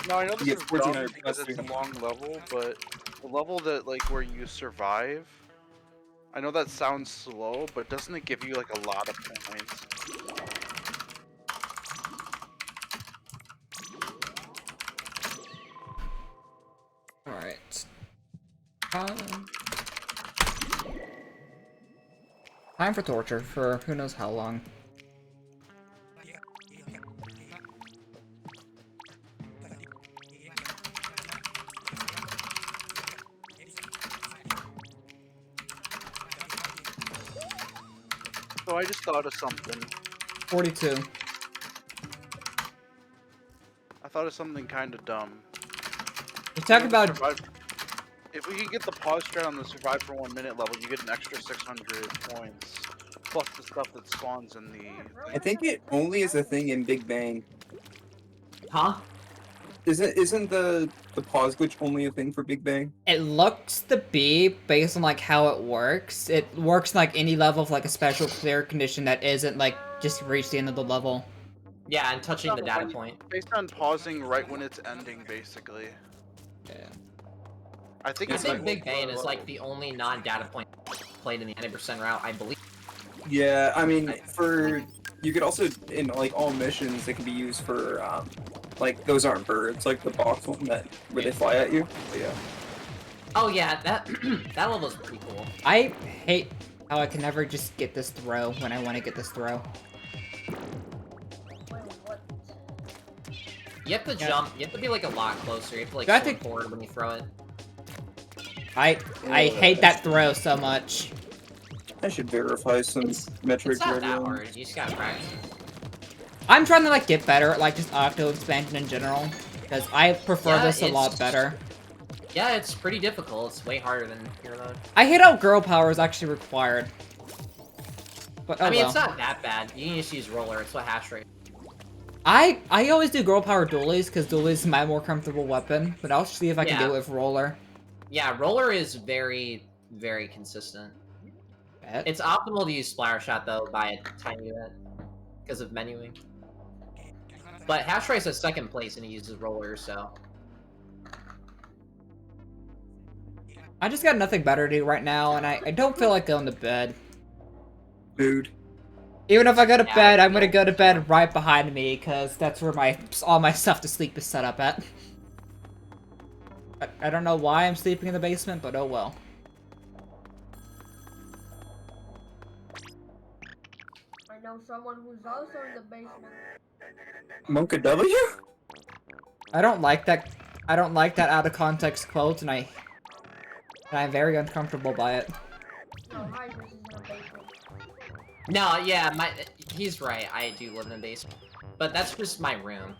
No, I know this You is get dumb 1400 because plus it's a 300. long level, but the level that like where you survive, I know that sounds slow, but doesn't it give you like a lot of points? Alright. Time for torture for who knows how long. So I just thought of something. 42. I thought of something kind of dumb. You talk about... If we could get the pause strat on the survive for 1 minute level, you get an extra 600 points. Plus the stuff that spawns in the... I think it only is a thing in Big Bang. Huh? Isn't the pause glitch only a thing for Big Bang? It looks to be, based on like how it works. It works like any level of like a special clear condition that isn't like just reach the end of the level. Yeah, and touching the data point. Based on pausing right when it's ending, basically. Yeah. I think I it's think like Big Bang is like the only non-data point played in the 90% route, I believe. Yeah, I mean, you could also in like all missions they can be used for like those aren't birds, like the box one where they fly at you. But yeah. Oh yeah, that that level's pretty cool. I hate how I can never just get this throw when I want to get this throw. You have to jump. You have to be like a lot closer. You have to like Got swing to- forward when you throw it. I hate that throw so much. I should verify some metrics. It's not for that everyone. hard. You just gotta practice. I'm trying to like get better at like just Octo expansion in general because I prefer Yeah, this a lot it's- better. Yeah, it's pretty difficult. It's way harder than hero mode. I hate how girl power is actually required. But oh I mean, well. it's not that bad. You can just use roller. It's what hash rate. I always do girl power dualies because dualies is my more comfortable weapon, but I'll see if I can do it with roller. Yeah, roller is very, very consistent. Bet. It's optimal to use splatter shot though by a tiny bit because of menuing. But hash rate's at second place and he uses roller, so. I just got nothing better to do right now, and I don't feel like going to bed. Dude. Even if I go to Yeah, bed, I I'm gonna feel- go to bed right behind me, because that's where all my stuff to sleep is set up at. I don't know why I'm sleeping in the basement, but oh well. I know someone who's also in the basement. Monka W? I don't like that out of context quote, and I'm very uncomfortable by it. No, Hydrus is in the basement. No, yeah, he's right. I do live in a basement, but that's just my room.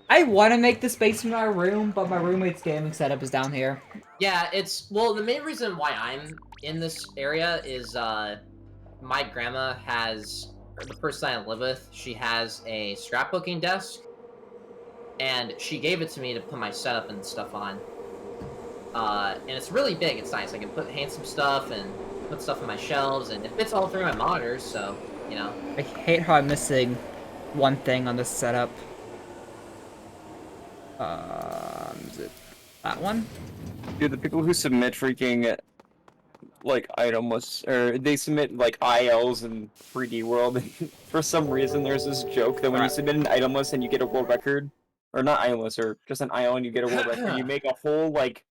I want to make this basement my room, but my roommate's gaming setup is down here. Yeah, well, the main reason why I'm in this area is my grandma has, or the person I live with, she has a scrapbooking desk, and she gave it to me to put my setup and stuff on. And it's really big. It's nice. I can hang some stuff and put stuff on my shelves, and it fits all through my monitors, so, you know. I hate how I'm missing one thing on this setup. Is it that one? Dude, the people who submit freaking like itemless, or they submit like ILs in 3D World. For some reason, there's this joke that when you submit an itemless and you get a world record, or not itemless, or just an IL and you get a world record, you make a whole like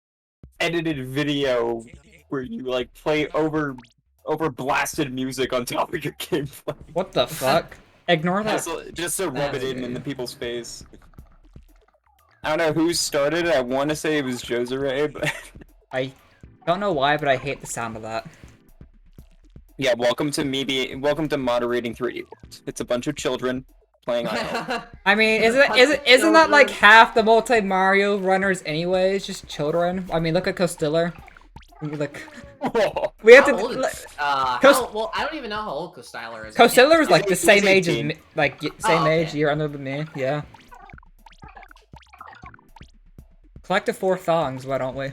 edited video where you like play over blasted music on top of your gameplay. What the fuck? Ignore that. Just to rub it in the people's face. I don't know who started it. I want to say it was Josere, but I don't know why, but I hate the sound of that. yeah, welcome to moderating 3D World. It's a bunch of children playing IL. I mean, isn't that like half the multi Mario runners anyways? Just children. I mean, look at Costiller. Like, we have How to. old is, well, I don't even know how old Costyler is. Costiller's like the He's same age as 18. me, like same age, okay. year under than me. Yeah. Collect the 4 thongs, why don't we?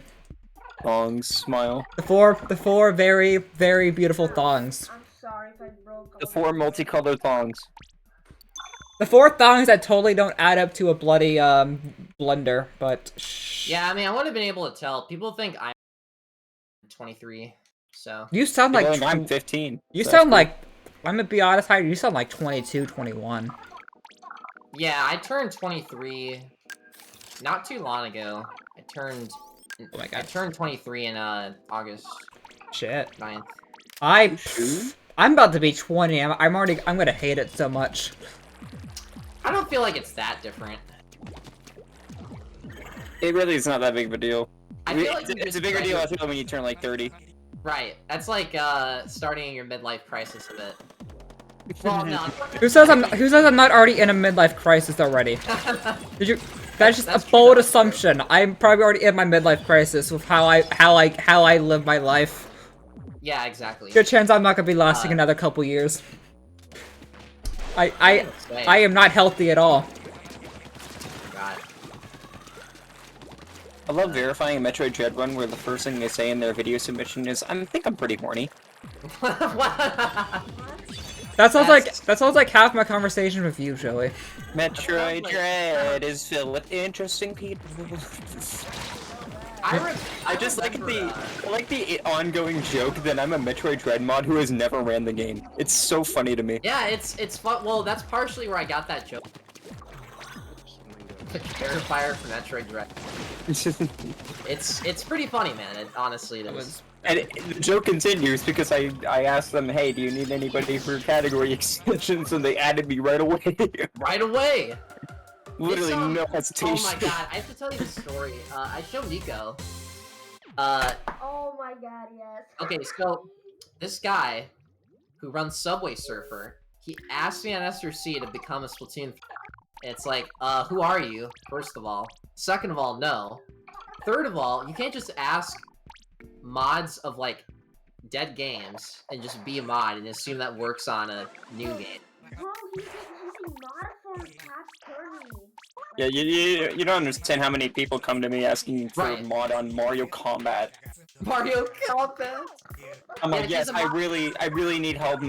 Thongs, smile. The four very, very beautiful thongs. I'm sorry if I broke. The 4 multicolored thongs. The 4 thongs that totally don't add up to a bloody blunder, but Yeah, I mean, I would have been able to tell. People think I'm 23, so. You sound People like think I'm 15. you so that's sound cool. like I'm gonna be honest, Heidi, you sound like 22, 21. Yeah, I turned 23 not too long ago. I turned Oh my I god. turned 23 in August Shit. 9th. I'm about to be 20. I'm gonna hate it so much. I don't feel like it's that different. It really is not that big of a deal. I feel like It's a bigger deal, I feel, when you turn like 30. Right. That's like starting your midlife crisis a bit. Well, no. Who says I'm not already in a midlife crisis already? Did you? That's just That's a true, bold that's true. assumption. I'm probably already in my midlife crisis with how I live my life. Yeah, exactly. Good chance I'm not gonna be lasting another couple years. I am not healthy at all. God. I love verifying a Metroid Dread run where the first thing they say in their video submission is, I think I'm pretty horny. That sounds like half my conversation with you, Joey. Metroid like- Dread is filled with interesting people. I just like the ongoing joke that I'm a Metroid Dread mod who has never ran the game. It's so funny to me. Yeah, it's fun. Well, that's partially where I got that joke. Verifier for Metroid Dread. It's pretty funny, man. Honestly, it is. And the joke continues because I asked them, hey, do you need anybody for category extensions? And they added me right away. Right away. Literally It's, no hesitation. Oh my god, I have to tell you the story. I showed Nico. Oh my god, yes. Okay, so this guy who runs Subway Surfer, he asked me on SRC to become a Splatoon. It's like, who are you? First of all. Second of all, no. Third of all, you can't just ask mods of like dead games and just be a mod and assume that works on a new game. Bro, he's a mod for Cat's Tourney. Yeah, you don't understand how many people come to me asking for Right. a mod on Mario Combat. Mario Combat. I'm like, Yeah, yes, he's a I mod- really need help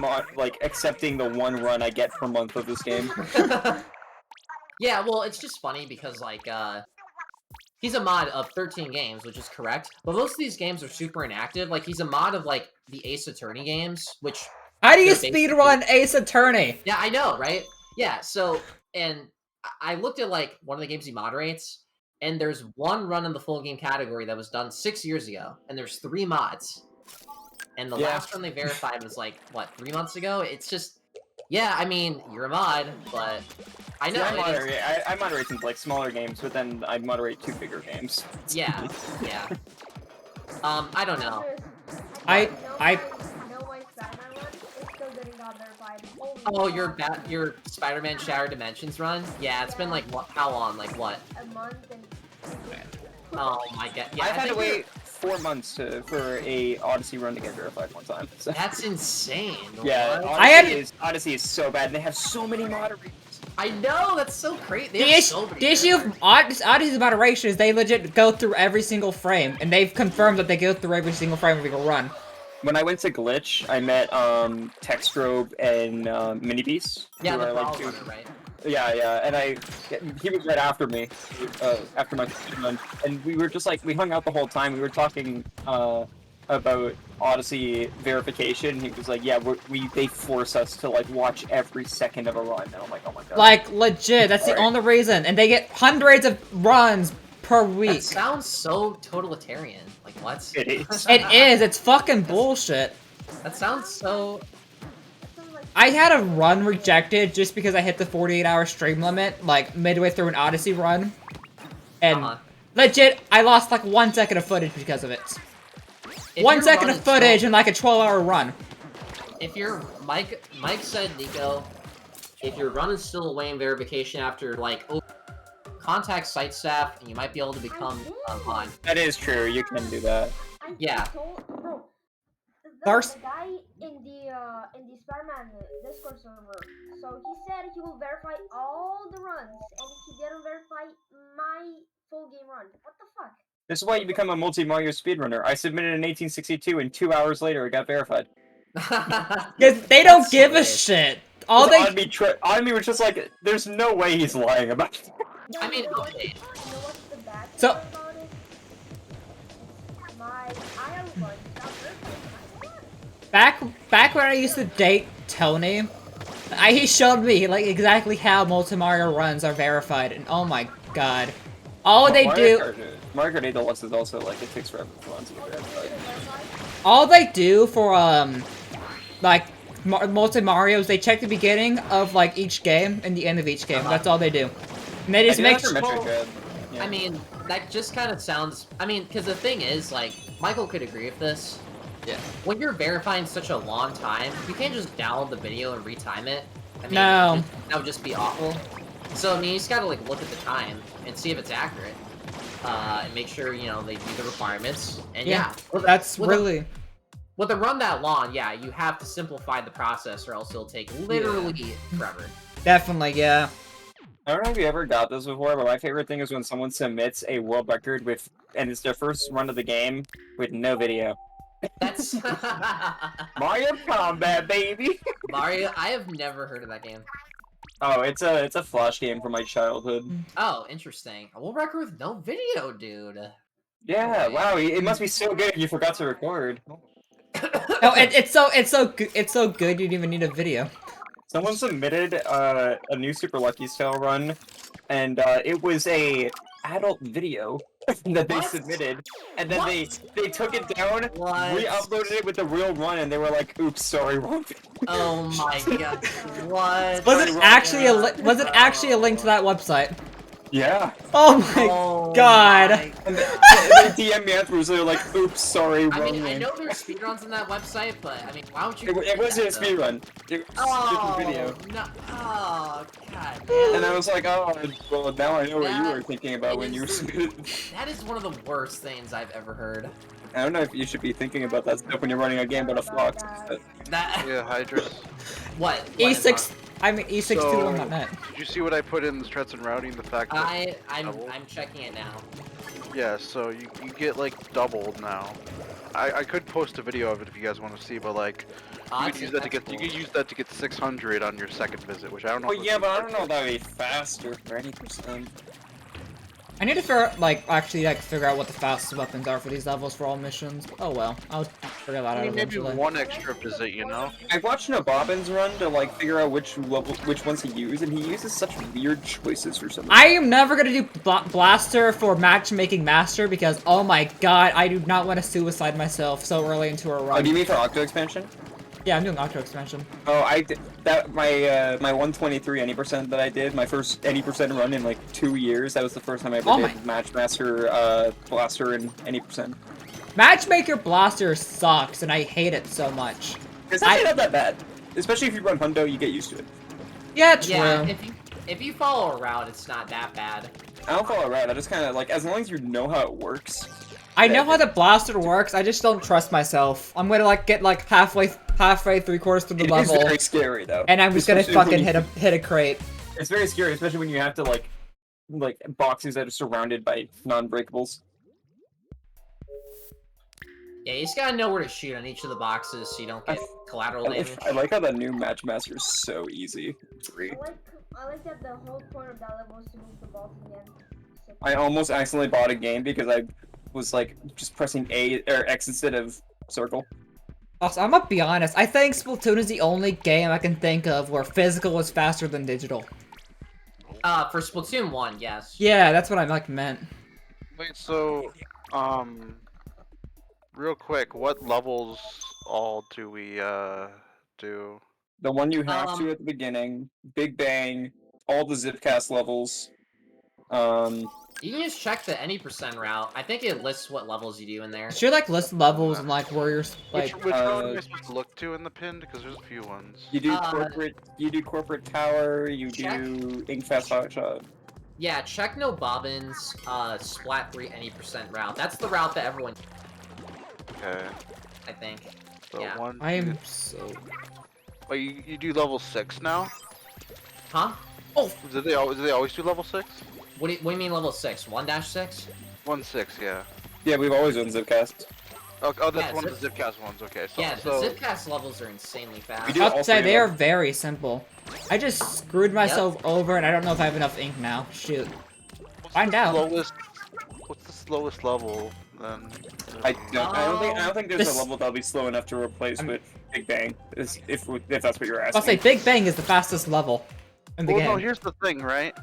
accepting the one run I get per month of this game. Yeah, well, it's just funny because like he's a mod of 13 games, which is correct. But most of these games are super inactive. Like he's a mod of like the Ace Attorney games, which How do you they're basically- speedrun Ace Attorney? Yeah, I know, right? Yeah, so and I looked at like one of the games he moderates, and there's one run in the full game category that was done 6 years ago, and there's 3 mods. And the Yeah. last one they verified was like what, 3 months ago? It's just yeah, I mean, you're a mod, but I know. Yeah, I moderate some like smaller games, but then I moderate 2 bigger games. Yeah, yeah. I don't know. I know my Spider-Man one is still getting not verified. Oh, your Spider-Man Shattered Dimensions run? Yeah, it's been like how long? Like what? A month and Oh my god. Yeah, I've I had to think wait 4 months for a Odyssey run to get verified one time. So. that's insane. Yeah, What? Odyssey is so bad. They have so many moderators. I know, that's so crazy. They The have issue, so many the issue of Odyssey's moderation is they legit go through every single frame, and they've confirmed that they go through every single frame of your run. When I went to Glitch, I met Textrobe and Minibeast. Yeah, who the are, like, ball two- runner, right? Yeah, and he was right after me, after my run, and we were just like, we hung out the whole time, we were talking, about Odyssey verification. He was like, yeah, they force us to, like, watch every second of a run, and I'm like, oh my god. Like, legit, that's the only reason, and they get hundreds of runs per That week. sounds so totalitarian. Like what? It is. It is, it's fucking bullshit. That sounds so. I had a run rejected just because I hit the 48-hour stream limit, like, midway through an Odyssey run. And, legit, I lost, like, 1 second of footage because of it. If 1 you're second of running footage slow- in, like, a 12-hour run. If you're Mike said, Nico, if you're running still away in verification after like contact site staff, and you might be able to become a mod. That is true, you can do that. Yeah. Bro, First- the guy in the Spider-Man Discord server, so he said he will verify all the runs, and he didn't verify my full game run. What the fuck? This is why you become a multi-Mario speedrunner. I submitted in 1862, and 2 hours later it got verified. Because they don't That's so give a weird. shit. All they... Oddme was just like, there's no way he's lying about it. No, I mean, you know okay. you know what's the bad thing So- about it? My IL run is not verified. Back when I used to date Tony, he showed me like exactly how multi Mario runs are verified, and oh my god, all they do, Mario Kart 8 Deluxe is also like it takes forever for runs to get Oh, they verified. get verified? all they do for like multi Mario's, they check the beginning of like each game and the end of each game. That's all they do, and they I just do make that for Metroid Well, Dread. Yeah. I mean, that just kind of sounds. I mean, because the thing is, like, Michael could agree with this. Yeah. When you're verifying such a long time, you can't just download the video and retime it. I mean, No. that would just be awful. So I mean, you just gotta like look at the time and see if it's accurate, and make sure you know they do the requirements. And Yeah, with that's with really. with a run that long, yeah, you have to simplify the process, or else it'll take literally forever. Definitely, yeah. I don't know if you ever got this before, but my favorite thing is when someone submits a world record with, and it's their first run of the game with no video. That's Mario Combat, baby! Mario. I have never heard of that game. Oh, it's a flash game from my childhood. Oh, interesting. A world record with no video, dude. Yeah, Okay. wow, it must be so good you forgot to record. No, it's so good you didn't even need a video. Someone submitted a new Super Lucky Tail run, and it was a adult video that they What? submitted, and then What? they took it down, What? re-uploaded it with the real run, and they were like, "Oops, sorry, wrong." Oh my god. What? Was it actually a link to that website? Yeah. Oh my Oh god. my- And they DM me afterwards, they were like, "Oops, sorry, wrong." I mean, I link." know there's speedruns on that website, but I mean, why would you? It wasn't a do that, speed though? run. It was Oh a video. no! Oh god. And I was like, "Oh, well, now I know what you That were thinking about when you were submitted." That is one of the worst things I've ever heard. I don't know if you should be thinking about that stuff when you're running a game about a fox. But That. Yeah, Hydras. What? E6, I mean E621.net. Did you see what I put in the strats and routing? The fact that I'm double? checking it now. Yeah, so you get like doubled now. I could post a video of it if you guys want to see, but like you could use that to get you could use that to get 600 on your second visit, which I don't know. Well, if yeah, it's but I don't know if worth that would be faster for any percent. I need to figure out what the fastest weapons are for these levels for all missions. Oh well, I'll figure that it. out I mean, maybe eventually. one extra visit, you know? I watched Bobbin's run to like figure out which ones he used, and he uses such weird choices for some reason. I am never gonna do Blaster for Matchmaking Master because, oh my god, I do not want to suicide myself so early into a Oh, run. do you mean for Octo expansion? Yeah, I'm doing Octo expansion. Oh, I did that. My 123 any percent that I did, my first any percent run in like 2 years. That was the first time I ever Oh did Matchmaster Blaster in any percent. Matchmaker Blaster sucks, and I hate it so much. It's actually not that bad, especially if you run Hundo, you get used to it. Yeah, true. Yeah, if you follow a route, it's not that bad. I don't follow around. I just kind of like as long as you know how it works. I know how the Blaster works, I just don't trust myself. I'm gonna like get like halfway, 3/4 through the It is level, very scary though. and I'm just gonna Especially when fucking you- hit a crate. It's very scary, especially when you have to like boxes that are surrounded by non-breakables. Yeah, you just gotta know where to shoot on each of the boxes so you don't get collateral damage. I like how that new Matchmaster is so easy. It's great. I like that the whole point of that level is to move the ball to the end. So- I almost accidentally bought a game because I was like just pressing A or X instead of circle. Also, I'm gonna be honest, I think Splatoon is the only game I can think of where physical is faster than digital. For Splatoon 1, yes. Yeah, that's what I like meant. Wait, so real quick, what levels all do we do? The one you have to at the beginning, Big Bang, all the Zipcast levels. You can just check the any percent route. I think it lists what levels you do in there. It should like list levels and like where you're like. Which one am I supposed to look to in the pin? Because there's a few ones. You do corporate tower, you check. do Inkfast Hotshot. Yeah, check no bobbins, Splat 3 any percent route. That's the route that everyone, Okay. I think. So Yeah. one. I am so. Wait, you do level 6 now? Huh? Oh, Did they always do level 6? What do you mean level 6? 1-6? 1-6, yeah. Yeah, we've always done Zipcast. Oh, that's Yeah, one of the Zipcast ones. Okay, so Yeah, so the Zipcast levels are insanely fast. We do all I'll say three they of are them. very simple. I just screwed myself over, and I don't know if I have enough ink now. Shoot. Find out. What's the slowest level then? I don't think there's This- a level that'll be slow enough to replace with Big Bang. If that's what you're asking. I'll say Big Bang is the fastest level in the Well, game. no, here's the thing, right?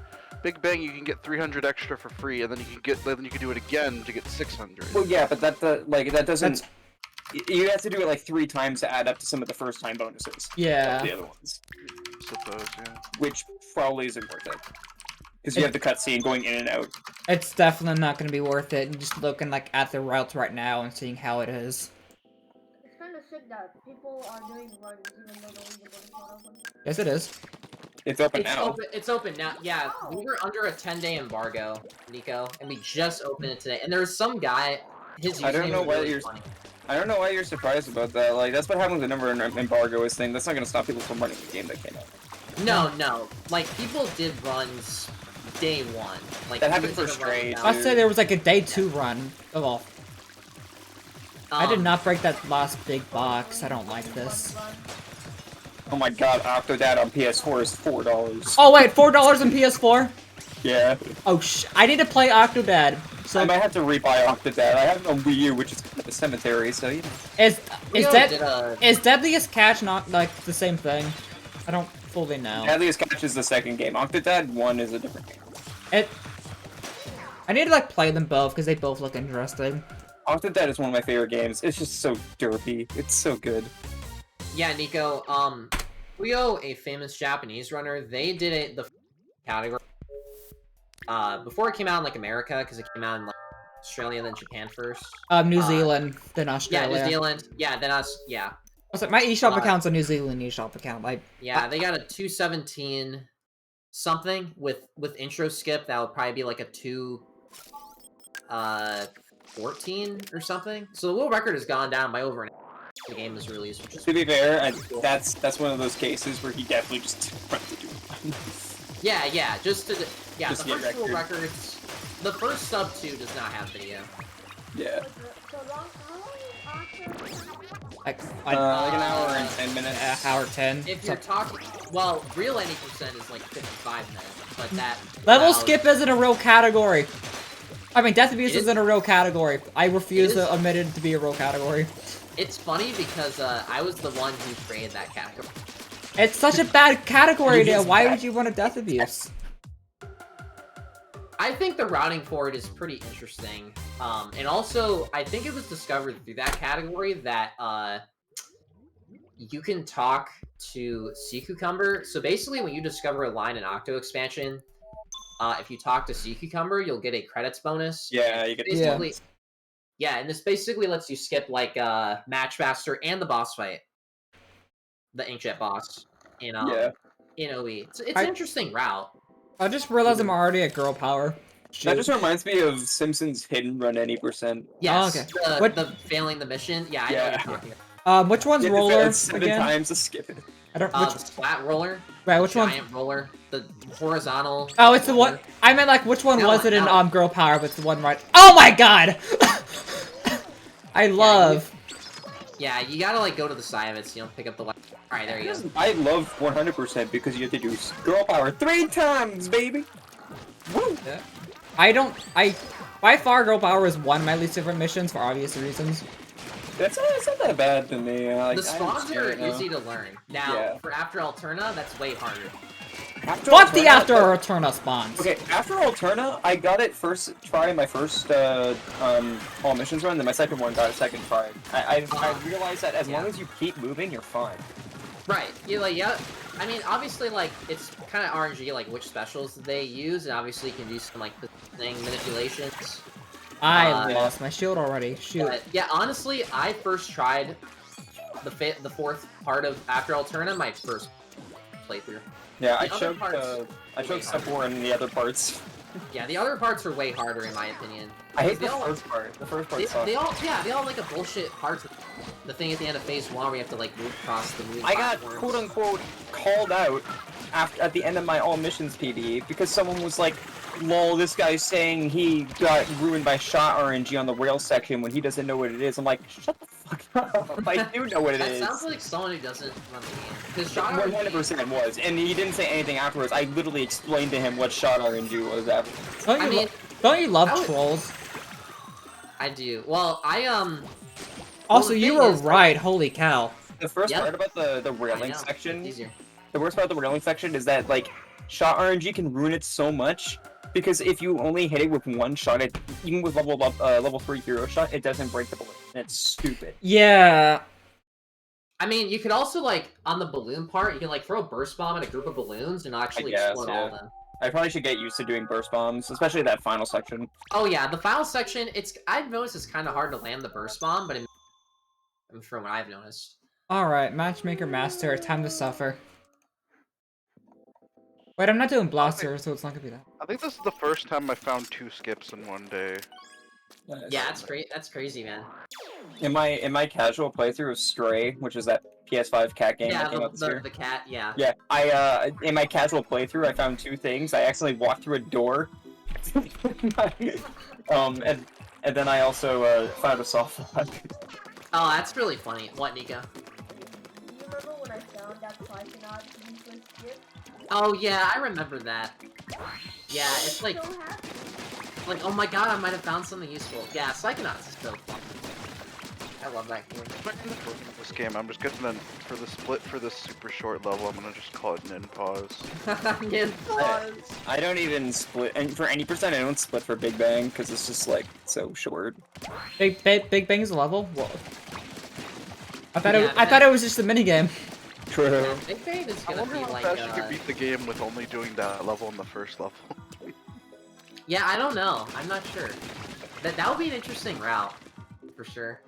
Big Bang, you can get 300 extra for free, and then you can do it again to get 600. Well, yeah, but that doesn't. You have to do it like 3 times to add up to some of the first time bonuses. Yeah. The other ones, I suppose, yeah. which probably isn't worth it, because you have the cutscene going in and out. It's definitely not going to be worth it. And just looking like at the routes right now and seeing how it is. It's kind of sick that people are doing runs even though the leaderboard is not open. Yes, it is. It's open now. It's open now. Yeah, we were under a 10-day embargo, Nico, and we just opened it today. And there was some guy. His username I don't know was why really you're. funny. I don't know why you're surprised about that. Like, that's what happens whenever an embargo is thing. That's not gonna stop people from running the game that came out. No. Like, people did runs day 1. Like, That happened people for did a run Stray, now. I'd say there was like a day 2 run. Oh, well. I did not break that last big box. I don't like this. Oh my god, Octodad on PS4 is $4. Oh wait, $4 on PS4? Yeah. Oh I need to play Octodad. So I might have to rebuy Octodad. I have it on Wii U, which is kind of a cemetery, so you know. is Leo that did a- is Deadliest Catch not like the same thing? I don't fully know. Deadliest Catch is the second game. Octodad 1 is a different game. I need to like play them both because they both look interesting. Octodad is one of my favorite games. It's just so derpy. It's so good. Yeah, Nico, Leo, a famous Japanese runner, they did the category before it came out in like America, because it came out in like Australia then Japan first. New Zealand, then Australia. Yeah, New Zealand. Yeah, then us. Yeah, Also, my eShop account's a New Zealand eShop account. yeah. They got a 217 something with intro skip. That would probably be like a 214 or something. So the world record has gone down by over an hour. The game was released, which is To be fair, that's one of those cases where he definitely just wanted to do it. yeah. Just the Just get first world record. records. The first sub 2 does not have video. Yeah. So long, how long is Octo? like Like an hour and 10 minutes. hour 10. If you're talking, well, real 80% is like 55 minutes, but that Level allows- skip isn't a real category. I mean, death abuse It is- isn't a real category. I refuse It is- to admit it to be a real category. It's funny because I was the one who created that category. It's such a bad category, It is Dan. Why bad. would you want a death abuse? I think the routing for it is pretty interesting. And also, I think it was discovered through that category that you can talk to Sea Cucumber. So basically, when you discover a line in Octo expansion, if you talk to Sea Cucumber, you'll get a credits bonus. Yeah, you get Basically, yeah, and this basically lets you skip like Matchmaster and the boss fight, the Inkjet boss in in OE. It's an interesting route. I just realized I'm already at girl power. Shoot. That just reminds me of Simpsons Hidden Run any %. Yes, okay. the failing the mission. Yeah, I know what you're talking Which one's You have to roller fail 7 again? times to skip it. I don't. about. Which, Flat roller, right, which one? giant roller, the horizontal. Oh, it's the one. roller. I meant like which one No, was it in no. girl power? But it's the one right. Oh my god! I love. Yeah, you gotta like go to the side of it, so you don't pick up the. All right, there you go. I love 100% because you have to do girl power 3 times, baby. Woo! I don't. By far, girl power is one of my least favorite missions for obvious reasons. It's not that bad to me. Like, The spawns understand are it now. easy to learn. Now, Yeah. for After Alterna, that's way harder. After Fuck the Alterna, After Eterna spawns. Okay, after Alterna, I got it first try in my first all missions run, then my second one got a second try. I realized that as long as you keep moving, you're fine. Right. You like yeah. I mean, obviously, like it's kind of RNG, like which specials they use, and obviously you can do some like thing manipulations. I lost my shield already. Shoot. But yeah, honestly, I first tried the fourth part of After Alterna, my first playthrough. Yeah, I The other choked parts- step 4 in the other parts. Yeah, the other parts are way harder in my opinion. I hate the They all- first part. The first part They, sucks. they all have like a bullshit part. The thing at the end of phase 1 where you have to like move across the moving I got platforms. quote unquote called out at the end of my all missions PD because someone was like, "Lol, this guy's saying he got ruined by shot RNG on the rail section when he doesn't know what it is." I'm like, shut the fuck I do know what it is. That sounds like someone who doesn't run the game. Because shot RNG... 100% was, and he didn't say anything afterwards. I literally explained to him what shot RNG was after. Don't you love trolls? I do. Well, Also, you were right. Holy cow. The first part about the railing section, the worst part of the railing section is that, like, shot RNG can ruin it so much, because if you only hit it with one shot, even with level 3 hero shot, it doesn't break the balloon. It's stupid. Yeah. I mean, you could also, like, on the balloon part, you can, like, throw a burst bomb at a group of balloons and actually explode all of them. I probably should get used to doing burst bombs, especially that final section. Oh yeah, the final section, I've noticed it's kind of hard to land the burst bomb, but from what I've noticed. Alright, Matchmaker Master, time to suffer. Wait, I'm not doing Blaster, so it's not gonna be that. I think this is the first time I found 2 skips in one day. Yeah, that's great. That's crazy, man. In my casual playthrough of Stray, which is that PS5 cat game that came out this year. The cat, yeah. Yeah, in my casual playthrough, I found 2 things. I accidentally walked through a door, and then I also found a soft lock. Oh, that's really funny. What, Nico? Do you remember when I found that Psychonaut useless skip? Oh yeah, I remember that. Yeah, it's like, oh my god, I might have found something useful. Yeah, Psychonauts is so fun. I love that game. This game, I'm just getting for the split for this super short level. I'm gonna just call it nin pause. Nin pause. I don't even split, and for any percent, I don't split for Big Bang because it's just like so short. Big Bang is a level. Whoa. I thought it was just a minigame. True. Yeah, Big Bang is gonna be like. How fast you could beat the game with only doing that level in the first level? Yeah, I don't know. I'm not sure. That would be an interesting route, for sure.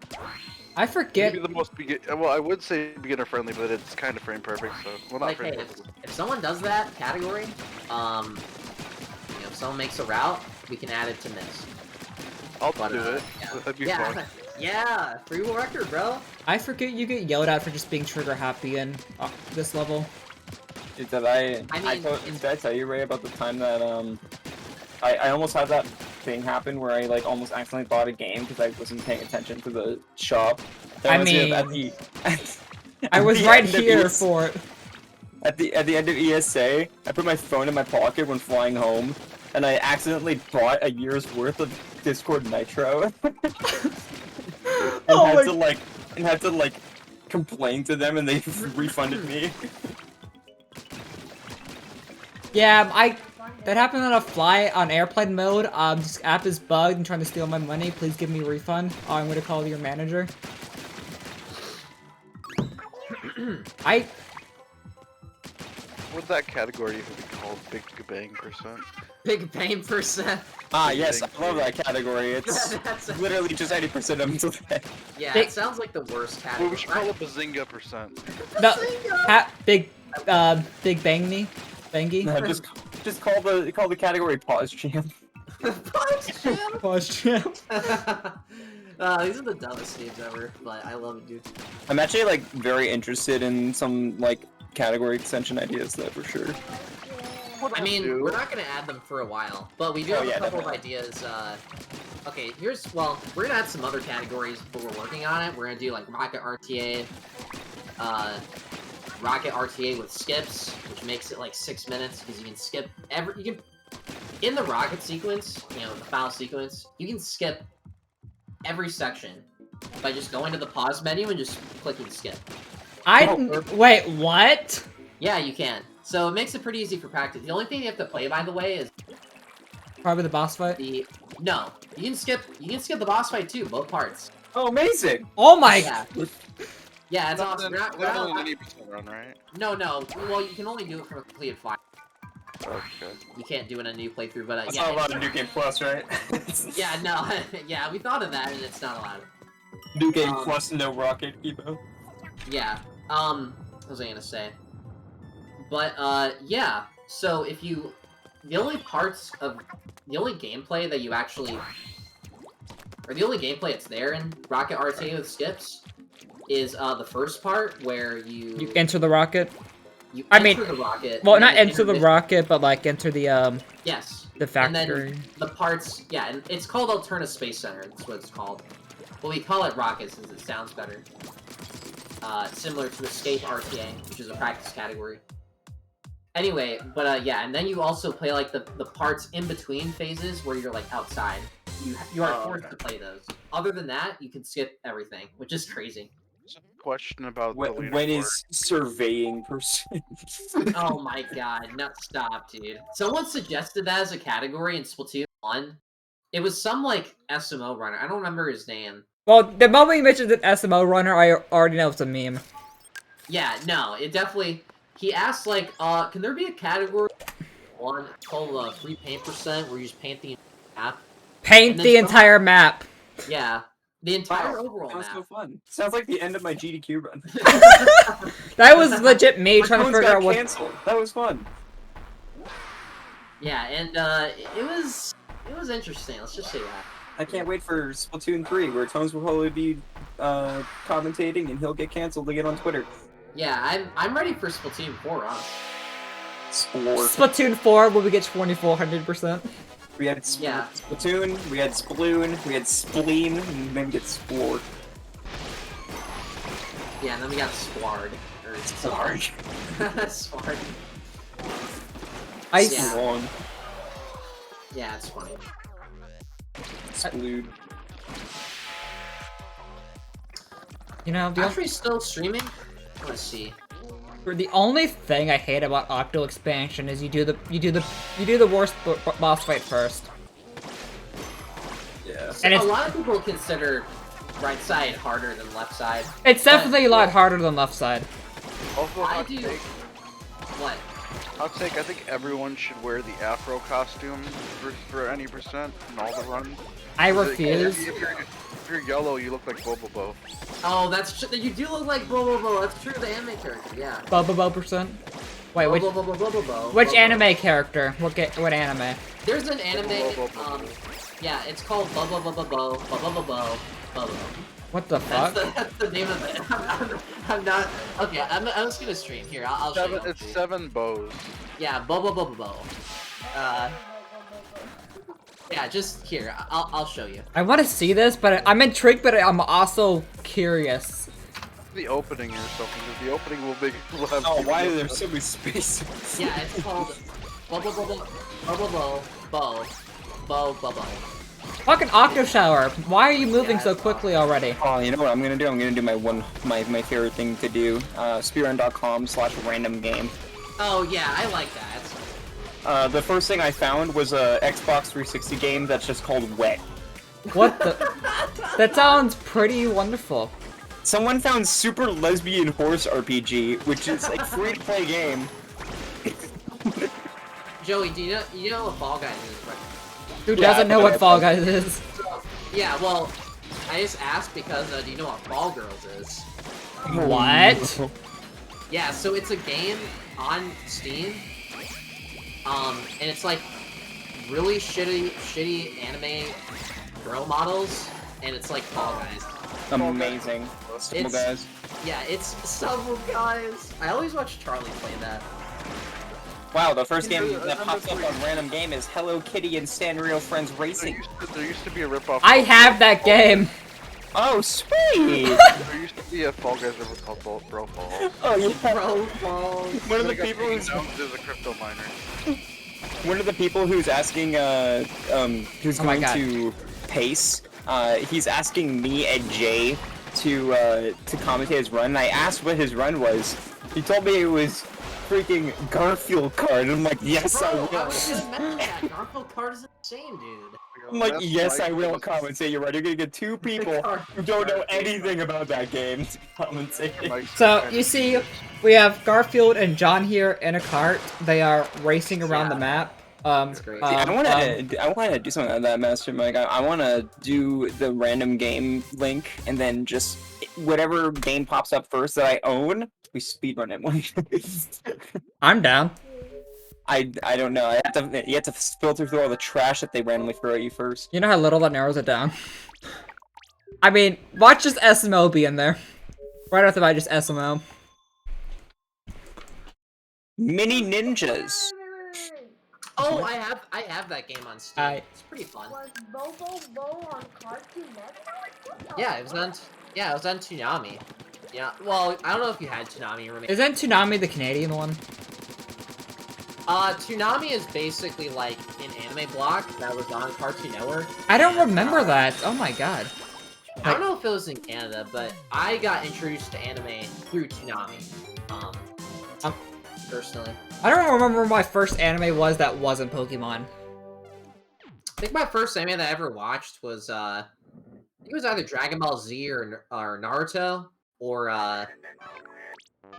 I forget. Maybe the most well, I would say beginner friendly, but it's kind of frame perfect. So, well, not Like, frame hey, perfect. if someone does that category, if someone makes a route, we can add it to this. I'll do it. Yeah. That'd be fun. Yeah, free will record, bro. I forget you get yelled at for just being trigger happy in this level. Did I tell you, Ray, about the time that I almost had that thing happen where I like almost accidentally bought a game because I wasn't paying attention to the shop. I mean, I was right here for it. At the end of ESA, I put my phone in my pocket when flying home, and I accidentally bought a year's worth of Discord Nitro. and had to complain to them, and they refunded me. Yeah, that happened on a flight on airplane mode. This app is bugged and trying to steal my money. Please give me a refund. I'm gonna call your manager. What's that category would be called? Big Bang percent? Big Bang percent. Ah, yes, I love that category. It's literally just 80% of them. Yeah, it sounds like the worst category. Well, we should call it Bazinga percent. No, Big Bangy. Bangy. No, just call the category Pause Champ. Pause Champ. Pause Champ. These are the dumbest names ever, but I love it, dude. I'm actually like very interested in some like category extension ideas though, for sure. I mean, we're not gonna add them for a while, but we do have a couple of ideas. Okay, we're gonna add some other categories, but we're working on it. We're gonna do like Rocket RTA with skips, which makes it like 6 minutes because you can skip in the rocket sequence, the final sequence, you can skip every section by just going to the pause menu and just clicking skip. Wait, what? Yeah, you can. So it makes it pretty easy for practice. The only thing you have to play, by the way, is probably the boss fight. No, you can skip the boss fight too, both parts. Oh, amazing! Oh my! Yeah, it's awesome. We're only 80% run, right? No. Well, you can only do it from a completed file. Okay. You can't do it in a new playthrough, but That's not allowed in New Game Plus, right? Yeah, no, yeah, we thought of that, and it's not allowed. New Game Plus, no Rocket Evo. Yeah. What was I gonna say? But yeah. So the only gameplay that you actually, or the only gameplay that's there in Rocket RTA with skips, is the first part where you enter the rocket. You enter the rocket. Well, not enter the rocket, but like enter the yes, the factory. And then the parts, yeah, and it's called Alterna Space Center. That's what it's called. Well, we call it Rocket since it sounds better. Similar to Escape RTA, which is a practice category. Anyway, but yeah, and then you also play like the parts in between phases where you're like outside. You are forced to play those. Other than that, you can skip everything, which is crazy. Question about the leaderboard. When is surveying percent? Oh my god, no, stop, dude. Someone suggested that as a category in Splatoon 1. It was some, like, SMO runner. I don't remember his name. Well, the moment you mentioned an SMO runner, I already know it's a meme. Yeah, no, it definitely... He asked, like, can there be a category one called free paint percent where you just paint the map? Paint the entire map. Yeah. The entire overall That was map. so fun. Sounds like the end of my GDQ run. That was legit me trying to phone's figure got out what... canceled. That was fun. Yeah, and it was interesting, let's just say that. I can't wait for Splatoon 3, where Tones will probably be commentating and he'll get canceled again on Twitter. Yeah, I'm ready for Splatoon 4, honestly. Splatoon 4, will we get 2400%? We had Splatoon, we had Sploon, we had Spleen, and then we get Splore. Yeah, and then we got Squard. Or Splard. Squard. Ice. Yeah. Long. Yeah, it's funny. Splood. You know, Actually, still streaming? Let's see. the only thing I hate about Octo expansion is you do the worst boss fight first. Yeah. So And a it's- lot of people consider right side harder than left side. It's definitely a lot harder than left side. Also, I hot do. take. What? Hot take. I think everyone should wear the Afro costume for any percent in all the runs. I If refuse. you're yellow, you look like Bobo. Oh, that's true. You do look like Bo. That's true. The anime character. Yeah. Bobo percent. Wait, which Bo. which anime character? What anime? There's an anime. Bo. Yeah, it's called Bo. What the fuck? That's the name of it. I'm not. Okay, I'm just gonna stream here. I'll show you. It's 7 bows. Yeah, Bo. Yeah, just here. I'll show you. I want to see this, but I'm intrigued, but I'm also curious. The opening or something, because the opening will have. Oh, why are there so many spaces? Yeah, it's called Bo. Fucking Octo Shower. Why are you moving so quickly already? Oh, you know what I'm gonna do? I'm gonna do my favorite thing to do. Spearrun.com/random game. Oh yeah, I like that. The first thing I found was a Xbox 360 game that's just called Wet. What the? That sounds pretty wonderful. Someone found Super Lesbian Horse RPG, which is a free-to-play game. Joey, do you know what Fall Guys is, right? Who doesn't know what Fall Guys is? Yeah, well, I just asked because do you know what Fall Girls is? What? Yeah, so it's a game on Steam. And it's like really shitty anime girl models, and it's like Fall Guys. Amazing. It's- Guys. Yeah, it's Stumble Guys. I always watch Charlie play that. Wow, the first game that pops up on random game is Hello Kitty and Sanrio Friends Racing. There used to be a ripoff. I have that game. Oh, sweet! There used to be a Fall Guys that was called Bro Fall. Oh, yeah. Bro Fall. One of the people who's There's a crypto miner. one of the people who's asking who's Oh my going God. to Pace. He's asking me and Jay to commentate his run. I asked what his run was. He told me it was freaking Garfield card. And I'm like, yes, I Bro, will. I was just mentioning that. Garfield card is insane, dude. I'm like, That's yes, right. I will commentate your run. You're gonna get two people who don't know anything about that game to commentate. Like, So you see, we have Garfield and John here in a cart. They are racing around Yeah. the map. That's great. I wanna do something like that, Master Mike. I wanna do the random game link and then just whatever game pops up first that I own, we speedrun it. I'm down. I don't know. You have to filter through all the trash that they randomly throw at you first. You know how little that narrows it down? I mean, watch just SMO be in there. Right off the bat, just SMO. Mini ninjas. Oh, I have that game on Steam. It's pretty fun. Was Bobo on Cartoon Network? Yeah, it was on Toonami. Yeah, well, I don't know if you had Toonami. Isn't Toonami the Canadian one? Toonami is basically like an anime block that was on Cartoon Network. I don't remember that. Oh my god. I don't know if it was in Canada, but I got introduced to anime through Toonami. Personally. I don't remember what my first anime was that wasn't Pokemon. I think my first anime that I ever watched was, I think it was either Dragon Ball Z or Naruto, or, I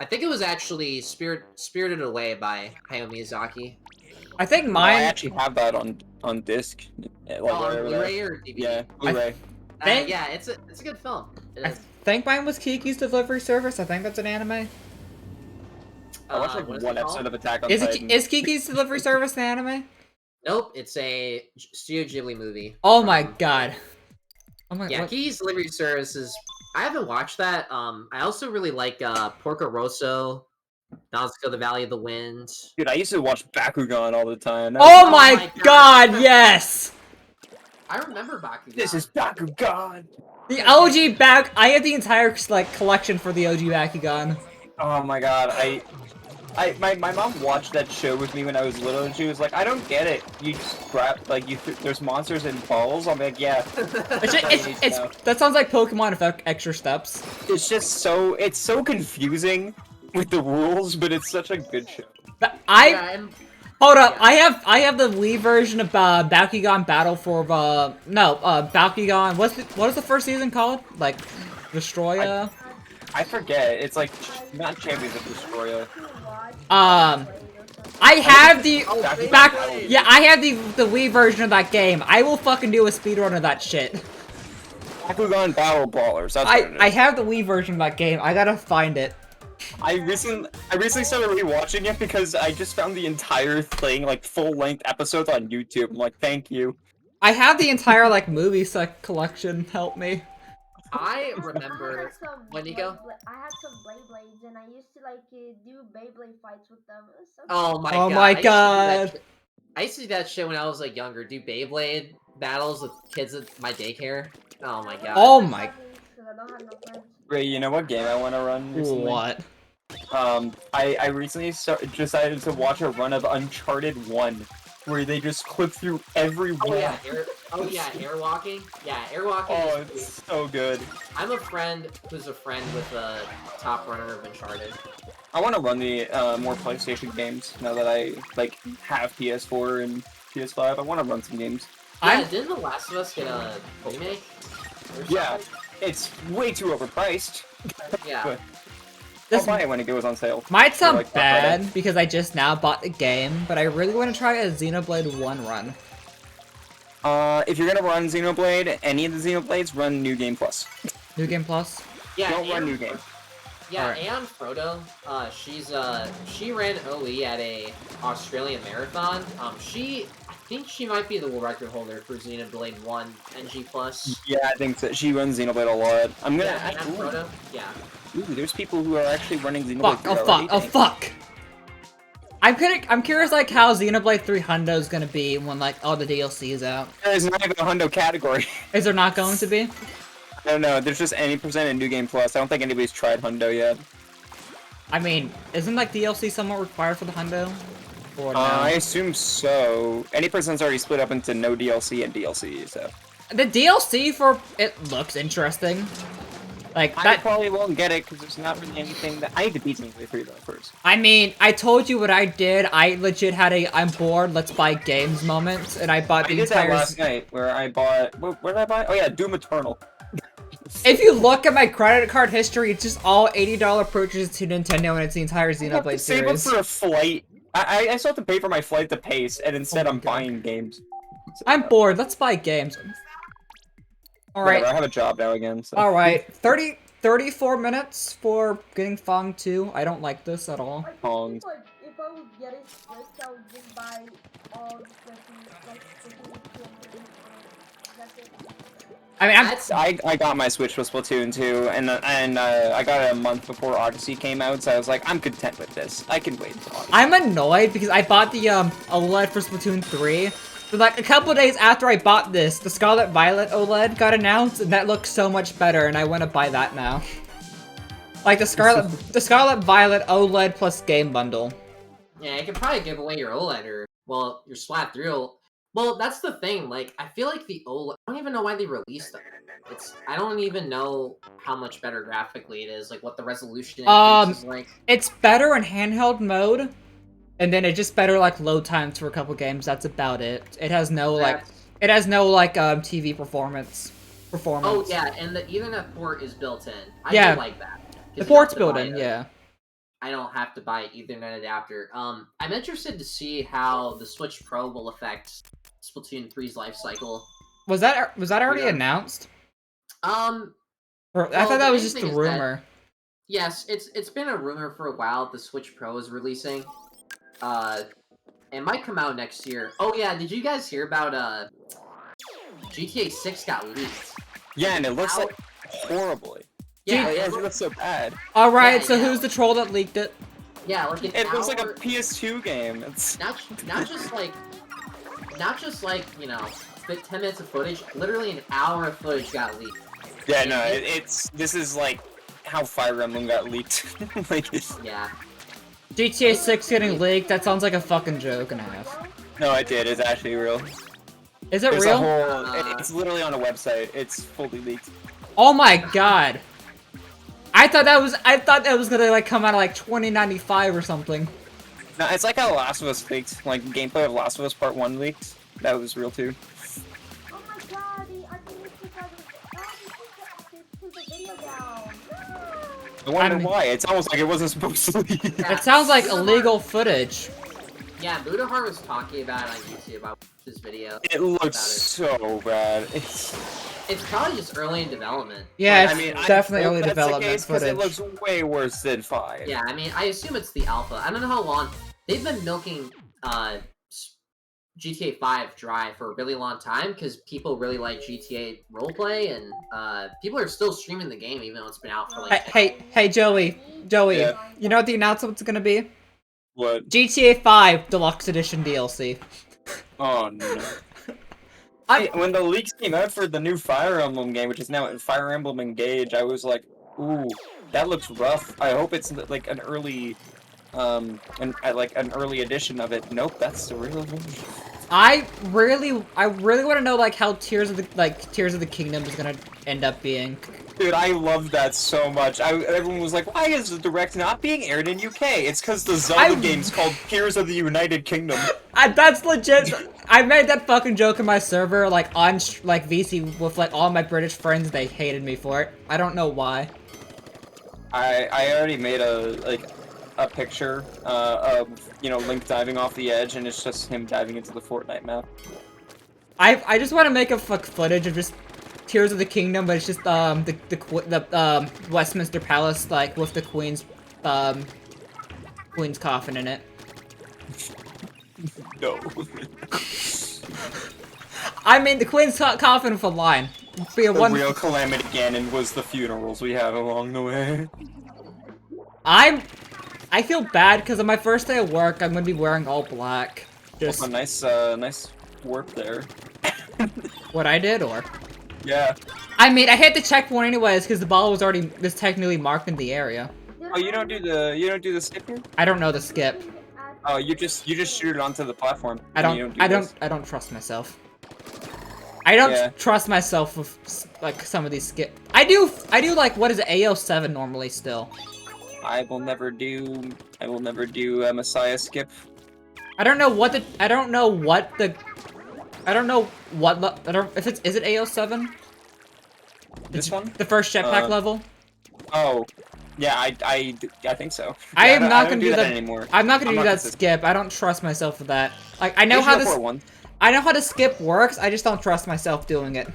think it was actually Spirited Away by Hayao Miyazaki. I think mine... I actually have that on disc. Like, on Blu-ray or DVD? Yeah, Blu-ray. Yeah, it's a good film. I think mine was Kiki's Delivery Service. I think that's an anime. I watched like one episode of Attack on Titan. Is Kiki's Delivery Service an anime? Nope, it's a Studio Ghibli movie. Oh my god. Oh my yeah, Kiki's Delivery Service is... I haven't watched that. I also really like Porco Rosso, Nausicaa, the Valley of the Wind. Dude, I used to watch Bakugan all the time. Oh my god, yes! I remember Bakugan. This is Bakugan! The OG I have the entire like collection for the OG Bakugan. Oh my god, my mom watched that show with me when I was little, and she was like, "I don't get it. You just grab like there's monsters and balls." I'm like, "Yeah." That sounds like Pokemon with extra steps. It's just so confusing with the rules, but it's such a good show. Hold up, I have the Wii version of Bakugan Battle for Bakugan. What is the first season called? Like Destroya? I forget. It's like not Champions of Destroya. I have the I have the Wii version of that game. I will fucking do a speedrun of that shit. Bakugan Battle Brawlers. That's what it is. I have the Wii version of that game. I gotta find it. I recently started rewatching it because I just found the entire thing, like full-length episodes on YouTube. I'm like, thank you. I have the entire like movie collection. Help me. I remember when you go. I had some Beyblades and I used to like do Beyblade fights with them. So oh my god! Oh my god! I used to do that shit when I was like younger. Do Beyblade battles with kids at my daycare. Oh my god! Oh my. Ray, you know what game I want to run recently? What? I recently decided to watch a run of Uncharted 1, where they just clip through every wall. Airwalking. Yeah, airwalking. Oh, it's so good. I'm a friend who's a friend with the top runner of Uncharted. I want to run the more PlayStation games now that I like have PS4 and PS5. I want to run some games. Yeah, didn't The Last of Us get a remake? Yeah, it's way too overpriced. Yeah. But I'll buy it when it goes on sale. Might sound bad because I just now bought the game, but I really want to try a Xenoblade 1 run. If you're gonna run Xenoblade, any of the Xenoblades, run New Game Plus. New Game Plus? Yeah, don't run New Game. Yeah, Anne Frodo, she ran OE at a Australian marathon. I think she might be the world record holder for Xenoblade 1 NG Plus. Yeah, I think so. She runs Xenoblade a lot. I'm gonna. Yeah, Anne Frodo. Yeah. Ooh, there's people who are actually running Xenoblade 3 already. Oh fuck! I'm curious like how Xenoblade 3 Hundo is gonna be when like all the DLC is out. There's not even a Hundo category. Is there not going to be? I don't know. There's just any percent in New Game Plus. I don't think anybody's tried Hundo yet. I mean, isn't like DLC somewhat required for the Hundo? Or no? I assume so. Any percent's already split up into no DLC and DLC, so. The DLC for it looks interesting. Like I probably won't get it because there's not really anything that I need to beat Xenoblade 3 though first. I mean, I told you what I did. I legit had a I'm bored, let's buy games moment, and I bought the entire. I did that last night where I bought. What did I buy? Oh yeah, Doom Eternal. If you look at my credit card history, it's just all $80 purchases to Nintendo, and it's the entire Xenoblade series. Save up for a flight. I still have to pay for my flight to Pace, and instead I'm buying games. So, I'm bored. Let's buy games. All right. I have a job now again. So. All right. 34 minutes for getting Fong 2. I don't like this at all. Fong. If I would get it Switch, I would just buy all the I mean, I got my Switch with Splatoon 2, and I got it a month before Odyssey came out, so I was like, I'm content with this. I can wait until Odyssey. I'm annoyed because I bought the OLED for Splatoon 3. But like a couple days after I bought this, the Scarlet Violet OLED got announced, and that looks so much better, and I want to buy that now. Like the Scarlet Violet OLED plus game bundle. Yeah, you could probably give away your OLED or, well, your Splat 3. Well, that's the thing, like, I feel like the OLED, I don't even know why they released them. I don't even know how much better graphically it is, like, what the resolution increase is like. It's better in handheld mode, and then it's just better, like, load times for a couple games, that's about it. It has no, like, TV performance. Oh, yeah, and the Ethernet port is built in. I do like that. The port's built in, yeah. I don't have to buy an Ethernet adapter. I'm interested to see how the Switch Pro will affect Splatoon 3's life cycle. Was that already announced? Or, I thought that was just a rumor. Yes, it's been a rumor for a while that the Switch Pro is releasing. It might come out next year. Oh yeah, did you guys hear about GTA 6 got leaked? Yeah, and it looks like horribly. Yeah, it looks so bad. Alright, so who's the troll that leaked it? Yeah, like it looks like a PS2 game. It's not just like, you know, 10 minutes of footage. Literally an hour of footage got leaked. Yeah, no, this is like how Fire Emblem got leaked. Like, yeah. GTA 6 getting leaked? That sounds like a fucking joke and a half. No, it did. It's actually real. Is it real? It's literally on a website. It's fully leaked. Oh my god. I thought that was gonna like come out of like 2095 or something. No, it's like how Last of Us leaked. Like gameplay of Last of Us Part 1 leaked. That was real too. Oh my god, the video down. I wonder why. It's almost like it wasn't supposed to leak. It sounds like illegal footage. Yeah, Budahar was talking about it on YouTube about this video. It looks so bad. It's probably just early in development. Yeah, it's definitely early development footage. It looks way worse than 5. Yeah, I mean, I assume it's the alpha. I don't know how long. They've been milking GTA 5 dry for a really long time because people really like GTA roleplay, and people are still streaming the game even though it's been out for like... Hey, Joey. Yeah. You know what the announcement's gonna be? What? GTA 5 Deluxe Edition DLC. Oh no. When the leaks came out for the new Fire Emblem game, which is now Fire Emblem Engage, I was like, ooh, that looks rough. I hope it's like an early, an early edition of it. Nope, that's the real version. I really want to know like how Tears of the Kingdom is gonna end up being. Dude, I love that so much. Everyone was like, why is the Direct not being aired in UK? It's because the Zelda game's called Tears of the United Kingdom. That's legit. I made that fucking joke in my server, like, on, VC with, like, all my British friends. They hated me for it. I don't know why. I already made a picture of, you know, Link diving off the edge, and it's just him diving into the Fortnite map. I just want to make a footage of just Tears of the Kingdom, but it's just the Westminster Palace, like with the Queen's coffin in it. No. I mean, the Queen's coffin for line. Be a real calamity Ganon was the funerals we have along the way. I feel bad because on my first day of work, I'm gonna be wearing all black. Just a nice work there. What I did, or? Yeah. I mean, I hit the checkpoint anyways because the ball was technically marked in the area. Oh, you don't do the skip here? I don't know the skip. Oh, you just shoot it onto the platform. I don't trust myself. I don't trust myself with like some of these skip. I do like what is it, AO7 normally still. I will never do a Messiah skip. I don't know if is it AO7? This one? The first jetpack level? Oh. Yeah, I think so. I am not gonna do that anymore. I'm not gonna do that skip. I don't trust myself with that. Like I know how to skip works, I just don't trust myself doing it.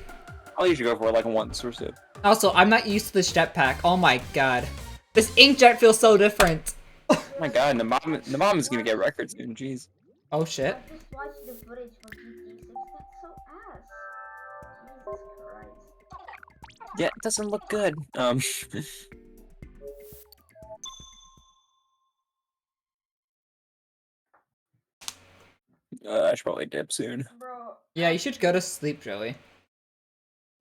I'll usually go for it like once or so. Also, I'm not used to this jetpack. Oh my god. This inkjet feels so different. Oh my god, the mom is gonna get records soon, jeez. Oh shit. I just watched the footage for GTA 6, that's so ass. Jesus Christ. Yeah, it doesn't look good. I should probably dip soon. Bro, Yeah, you should go to sleep, Joey.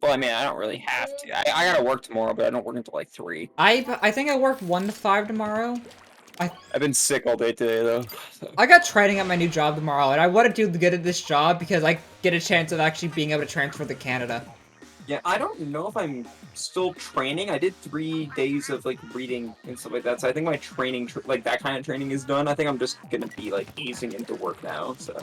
Well, I mean, I don't really have to. I gotta work tomorrow, but I don't work until like 3. I think I work 1 to 5 tomorrow. I've been sick all day today, though. So. I got training at my new job tomorrow, and I want to do good at this job because I get a chance of actually being able to transfer to Canada. Yeah, I don't know if I'm still training. I did 3 days of like reading and stuff like that, so I think my training, like that kind of training, is done. I think I'm just gonna be like easing into work now. So.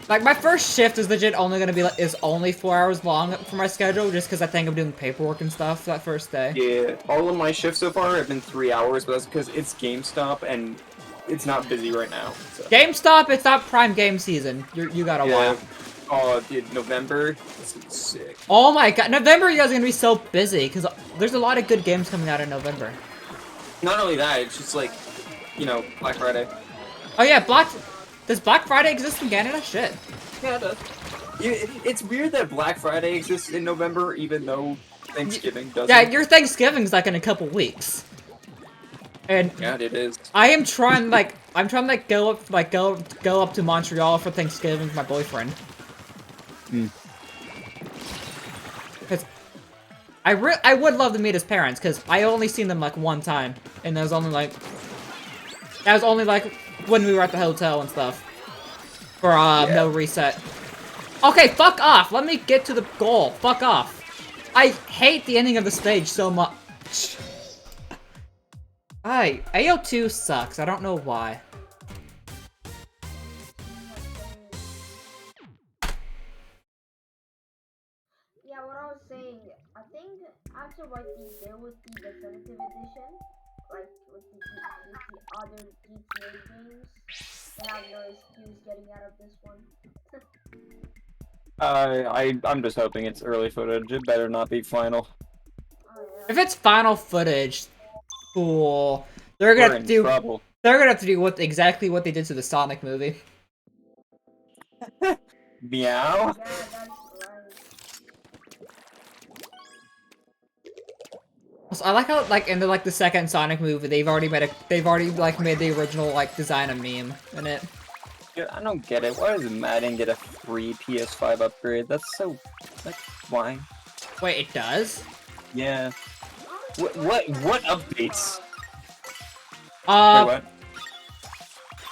Like my first shift is legit only gonna be like is only 4 hours long for my schedule, just because I think I'm doing paperwork and stuff that first day. Yeah, all of my shifts so far have been 3 hours, but that's because it's GameStop and it's not busy right now. So. GameStop, it's not prime game season. You got a while. Oh, dude, November. This is sick. Oh my god, November you guys are gonna be so busy because there's a lot of good games coming out in November. Not only that, it's just like, you know, Black Friday. Oh yeah, does Black Friday exist in Canada? Shit. Yeah, it does. It's weird that Black Friday exists in November, even though Thanksgiving doesn't. Yeah, your Thanksgiving's like in a couple weeks. And yeah, it is. I am trying go up to Montreal for Thanksgiving with my boyfriend. Cause I would love to meet his parents because I only seen them like one time, and that was only like when we were at the hotel and stuff for no reset. Okay, fuck off. Let me get to the goal. Fuck off. I hate the ending of the stage so much. AO2 sucks. I don't know why. yeah, what I was saying, I think after what they did with the definitive edition, like with the other GTA games, they have no excuse getting out of this one. I'm just hoping it's early footage. It better not be final. Oh, yeah. If it's final footage, cool. They're gonna have to do. Trouble. They're gonna have to do exactly what they did to the Sonic movie. Meow. Yeah, that's right. Also, I like how like in the second Sonic movie they've already made the original like design a meme in it. Dude, I don't get it. Why does Madden get a free PS5 upgrade? That's so. Like, why? Wait, it does? Yeah. What updates? Uh, Wait,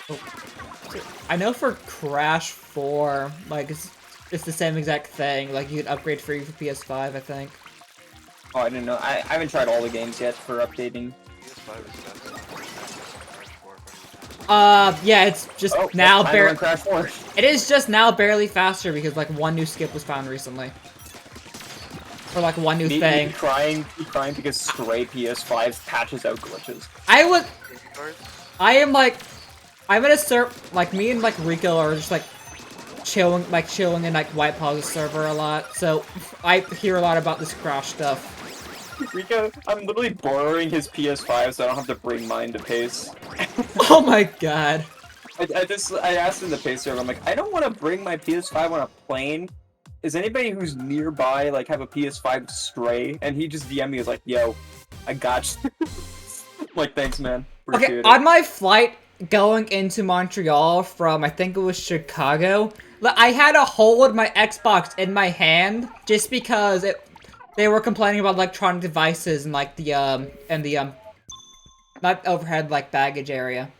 what? I know for Crash 4, like it's the same exact thing. Like you could upgrade free for PS5, I think. Oh, I didn't know. I haven't tried all the games yet for updating. PS5 is best. Yeah, it's just Oh, now barely. Crash 4. It is just now barely faster because like one new skip was found recently. Or like one new thing. Me crying because Stray PS5 patches out glitches. I'm gonna serve like me and like Rico are just like chilling in like White Paw's server a lot, so I hear a lot about this Crash stuff. Rico, I'm literally borrowing his PS5 so I don't have to bring mine to Pace. Oh my god. I asked in the Pace server, I'm like, I don't want to bring my PS5 on a plane. Is anybody who's nearby like have a PS5 Stray? And he just DM'd me, was like, yo, I got you. I'm like, thanks, man. Appreciate Okay, it. on my flight going into Montreal from I think it was Chicago, I had to hold my Xbox in my hand just because they were complaining about electronic devices and like the not overhead like baggage area.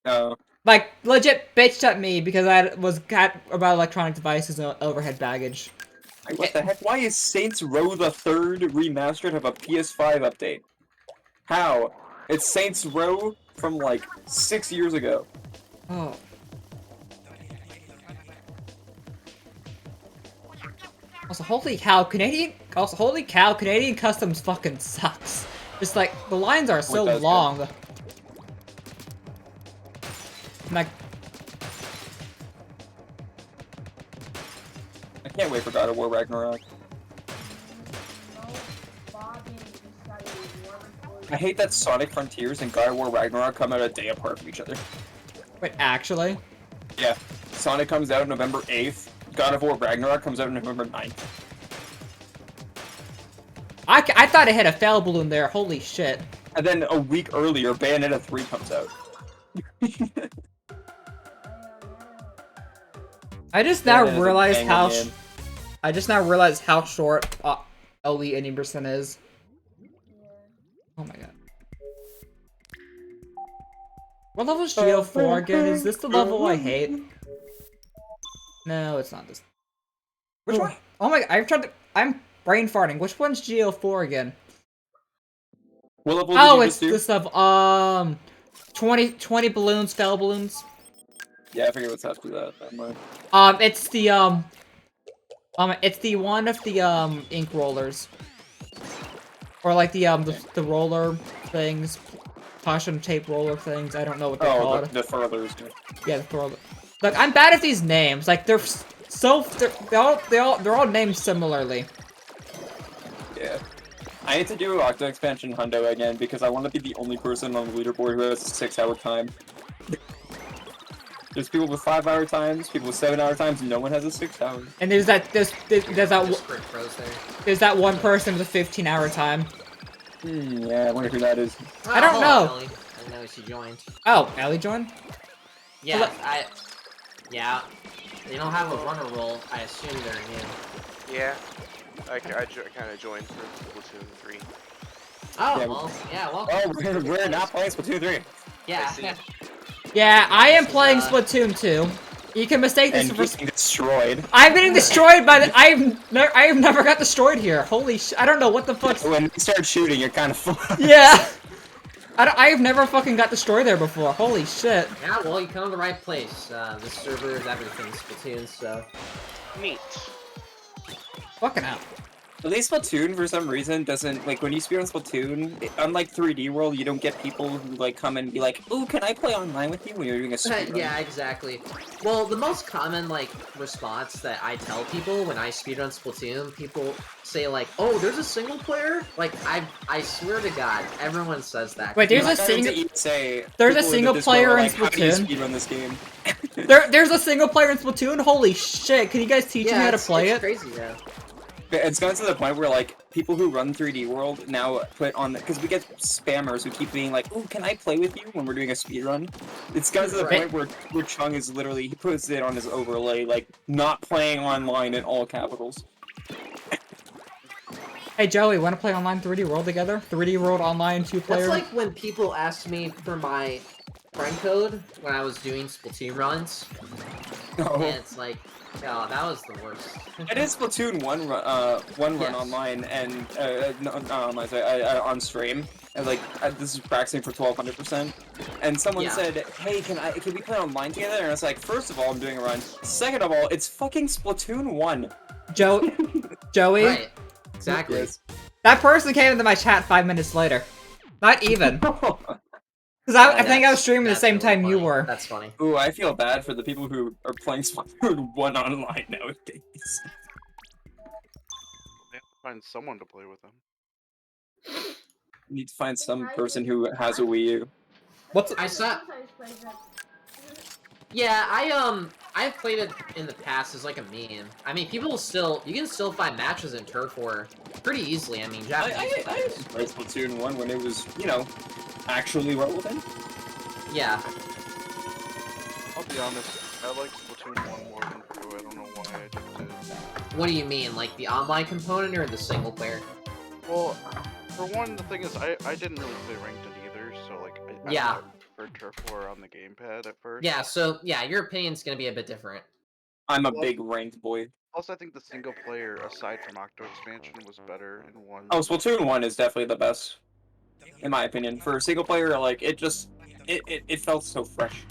Oh. Like legit bitched at me because I was about electronic devices and overhead baggage. Like, what the heck? Why is Saints Row the 3rd remastered have a PS5 update? How? It's Saints Row from like 6 years ago. Oh. Also, holy cow, Canadian Customs fucking sucks. Just like the lines are so long. Like, I can't wait for God of War Ragnarok. I hate that Sonic Frontiers and God of War Ragnarok come out a day apart from each other. wait, actually? Yeah. Sonic comes out November 8th. God of War Ragnarok comes out November 9th. I thought it had a fail balloon there. Holy shit. And then a week earlier, Bayonetta 3 comes out. I just now Bayonetta's a realized banger how game. I just now realized how short Elite 80% is. Oh my god. What level is Geo4 again? Is this the level I hate? No, it's not this. Which one? Oh my god, I'm brain farting. Which one's Geo4 again? What level Oh, did you it's just do? this level. 20 balloons, fell balloons. Yeah, I forget what's after that. It's the one of the ink rollers, or like the roller things, caution tape roller things. I don't know what they're called. The furthers. Yeah, the roller. Look, I'm bad at these names. Like they're all named similarly. Yeah. I need to do Octo expansion Hundo again because I want to be the only person on the leaderboard who has a 6-hour time. There's people with 5-hour times, people with 7-hour times, no one has a 6-hour. And there's that one person with a 15-hour time. Yeah, I wonder who that is. I don't know. Ellie. I know she joined. Oh, Ellie joined? Yeah, yeah. They don't have a runner role. I assume they're new. Yeah, I kind of joined for Splatoon 3. Oh, Yeah, well, yeah, welcome. Oh, we're not playing Splatoon 3. Yeah. Yeah, I am playing Splatoon 2. You can mistake this And for getting destroyed. I'm getting destroyed by the. I have never got destroyed here. Holy sh! I don't know what the fuck. When you start shooting, you're kind of fucked. Yeah. I've never fucking got destroyed there before. Holy shit. Yeah, well, you come to the right place. This server is everything Splatoon, so. Neat. Fucking out. At least Splatoon, for some reason, doesn't, like, when you speedrun Splatoon, unlike 3D World, you don't get people who, like, come and be like, ooh, can I play online with you when you're doing a speedrun? Yeah, exactly. Well, the most common, like, response that I tell people when I speedrun Splatoon, people say, like, oh, there's a single player? Like, I swear to God, everyone says that. Wait, there's a single player in How do you Splatoon. speedrun this game? There's a single player in Splatoon. Holy shit! Can you guys teach me how to play it's it? crazy, yeah. It's gotten to the point where, like, people who run 3D World now put on, because we get spammers who keep being like, ooh, can I play with you when we're doing a speedrun? It's gotten to the point where Chung is literally, he puts it on his overlay, like, not playing online in all capitals. Hey Joey, wanna play online 3D World together? 3D World online 2-player? That's like when people asked me for my friend code when I was doing Splatoon runs. Oh. And it's like, oh, that was the worst. I did Splatoon one run Yes. online and on stream, and like this is practicing for 1200%, and someone said, "Hey, can we play online together?" And I was like, first of all, I'm doing a run. Second of all, it's fucking Splatoon 1. Joey? Right. Exactly. Yes. That person came into my chat 5 minutes later. Not even. Because I think I was streaming the same time you were. That's funny. Ooh, I feel bad for the people who are playing Splatoon 1 online nowadays. They have to find someone to play with them. You need to find some person who has a Wii U. I saw. Yeah, I've played it in the past as like a meme. I mean, you can still find matches in Turf War pretty easily. I mean, Japanese players. I played Splatoon 1 when it was, you know, actually relevant. Yeah. I'll be honest, I like Splatoon 1 more than 2. I don't know why I just did. What do you mean, like the online component or the single player? Well, for one, the thing is, I didn't really play ranked either, so like, Yeah. I preferred Turf War on the gamepad at first. Yeah, so yeah, your opinion's gonna be a bit different. I'm a big ranked boy. Also, I think the single player, aside from Octo expansion, was better in 1. Oh, Splatoon 1 is definitely the best, in my opinion. For a single player, like, it just, it felt so fresh.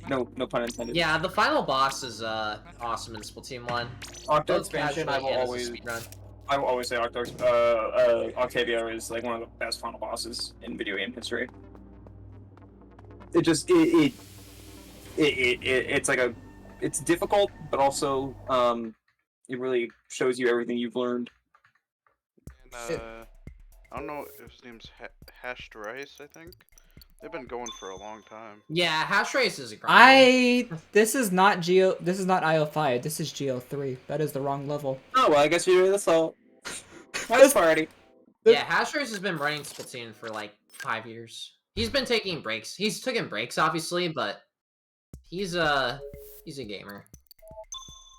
No pun intended. Yeah, the final boss is awesome in Splatoon 1. Octo Both expansion, I casually will and as a always, speedrun. I will always say Octavio is like one of the best final bosses in video game history. It just, it's like a, it's difficult, but also, it really shows you everything you've learned. And, I don't know if his name's Hashed Rice, I think. They've been going for a long time. Yeah, Hash Race is a grind. This is not IO5, this is Geo3. That is the wrong level. Oh, well, I guess you're doing this all. Nice party. Yeah, Hashers has been running Splatoon for like 5 years. He's been taking breaks. He's taken breaks, obviously, but he's a gamer.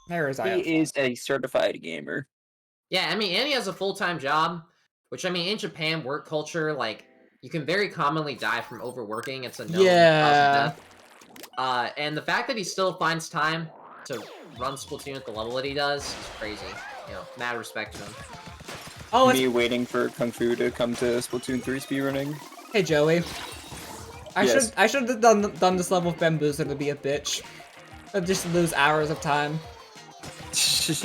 There is He is a certified gamer. Yeah, I mean, and he has a full-time job, which, I mean, in Japan, work culture, like, you can very commonly die from overworking. It's a known cause of Yeah. death. And the fact that he still finds time to run Splatoon at the level that he does is crazy. You know, mad respect to him. Oh, it's... Me waiting for Kung Fu to come to Splatoon 3 speedrunning. Hey, Joey. Yes. I should have done this level with Bamboozler to be a bitch. I'd just lose hours of time. Price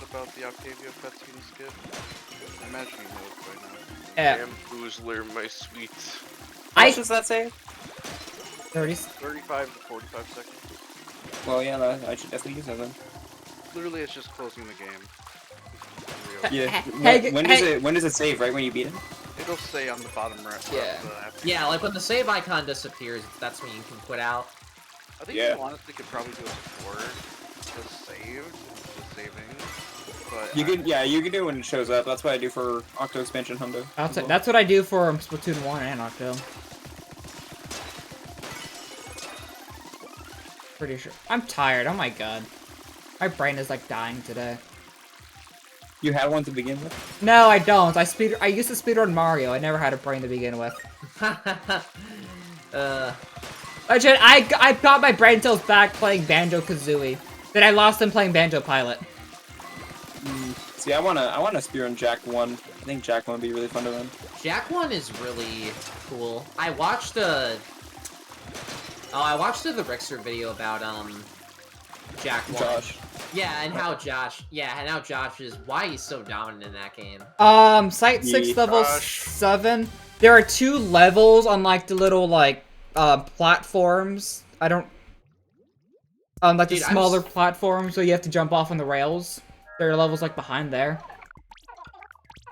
about the Octavia cutscene skip. I imagine you know it by now. Yeah. Bamboozler, my sweet. How much does that say? 30. 35 to 45 seconds. Well, yeah, I should definitely use that then. Literally, it's just closing the game. Yeah. Hey, When does it save? Right when you beat it? It'll say on the bottom right. Yeah. Yeah, like when the save icon disappears, that's when you can quit out. I think Yeah. you honestly could probably do it before just saved, just saving. But You can, yeah, you can do it when it shows up. That's what I do for Octo expansion Hundo. That's what I do for Splatoon 1 and Octo. Pretty sure. I'm tired. Oh my god. My brain is like dying today. You had one to begin with? No, I don't. I used to speedrun Mario. I never had a brain to begin with. Legit, I got my brain cells back playing Banjo-Kazooie. Then I lost them playing Banjo Pilot. See, I wanna speedrun Jack 1. I think Jack 1 would be really fun to run. Jack 1 is really cool. I watched the Rixer video about Jack 1. Josh. Yeah, and how Josh is why he's so dominant in that game. Site 6 Yeah. level 7. There are 2 levels on like the little like platforms. I don't like Dude, the smaller platforms, so you have to jump off on the rails. There are levels like behind there.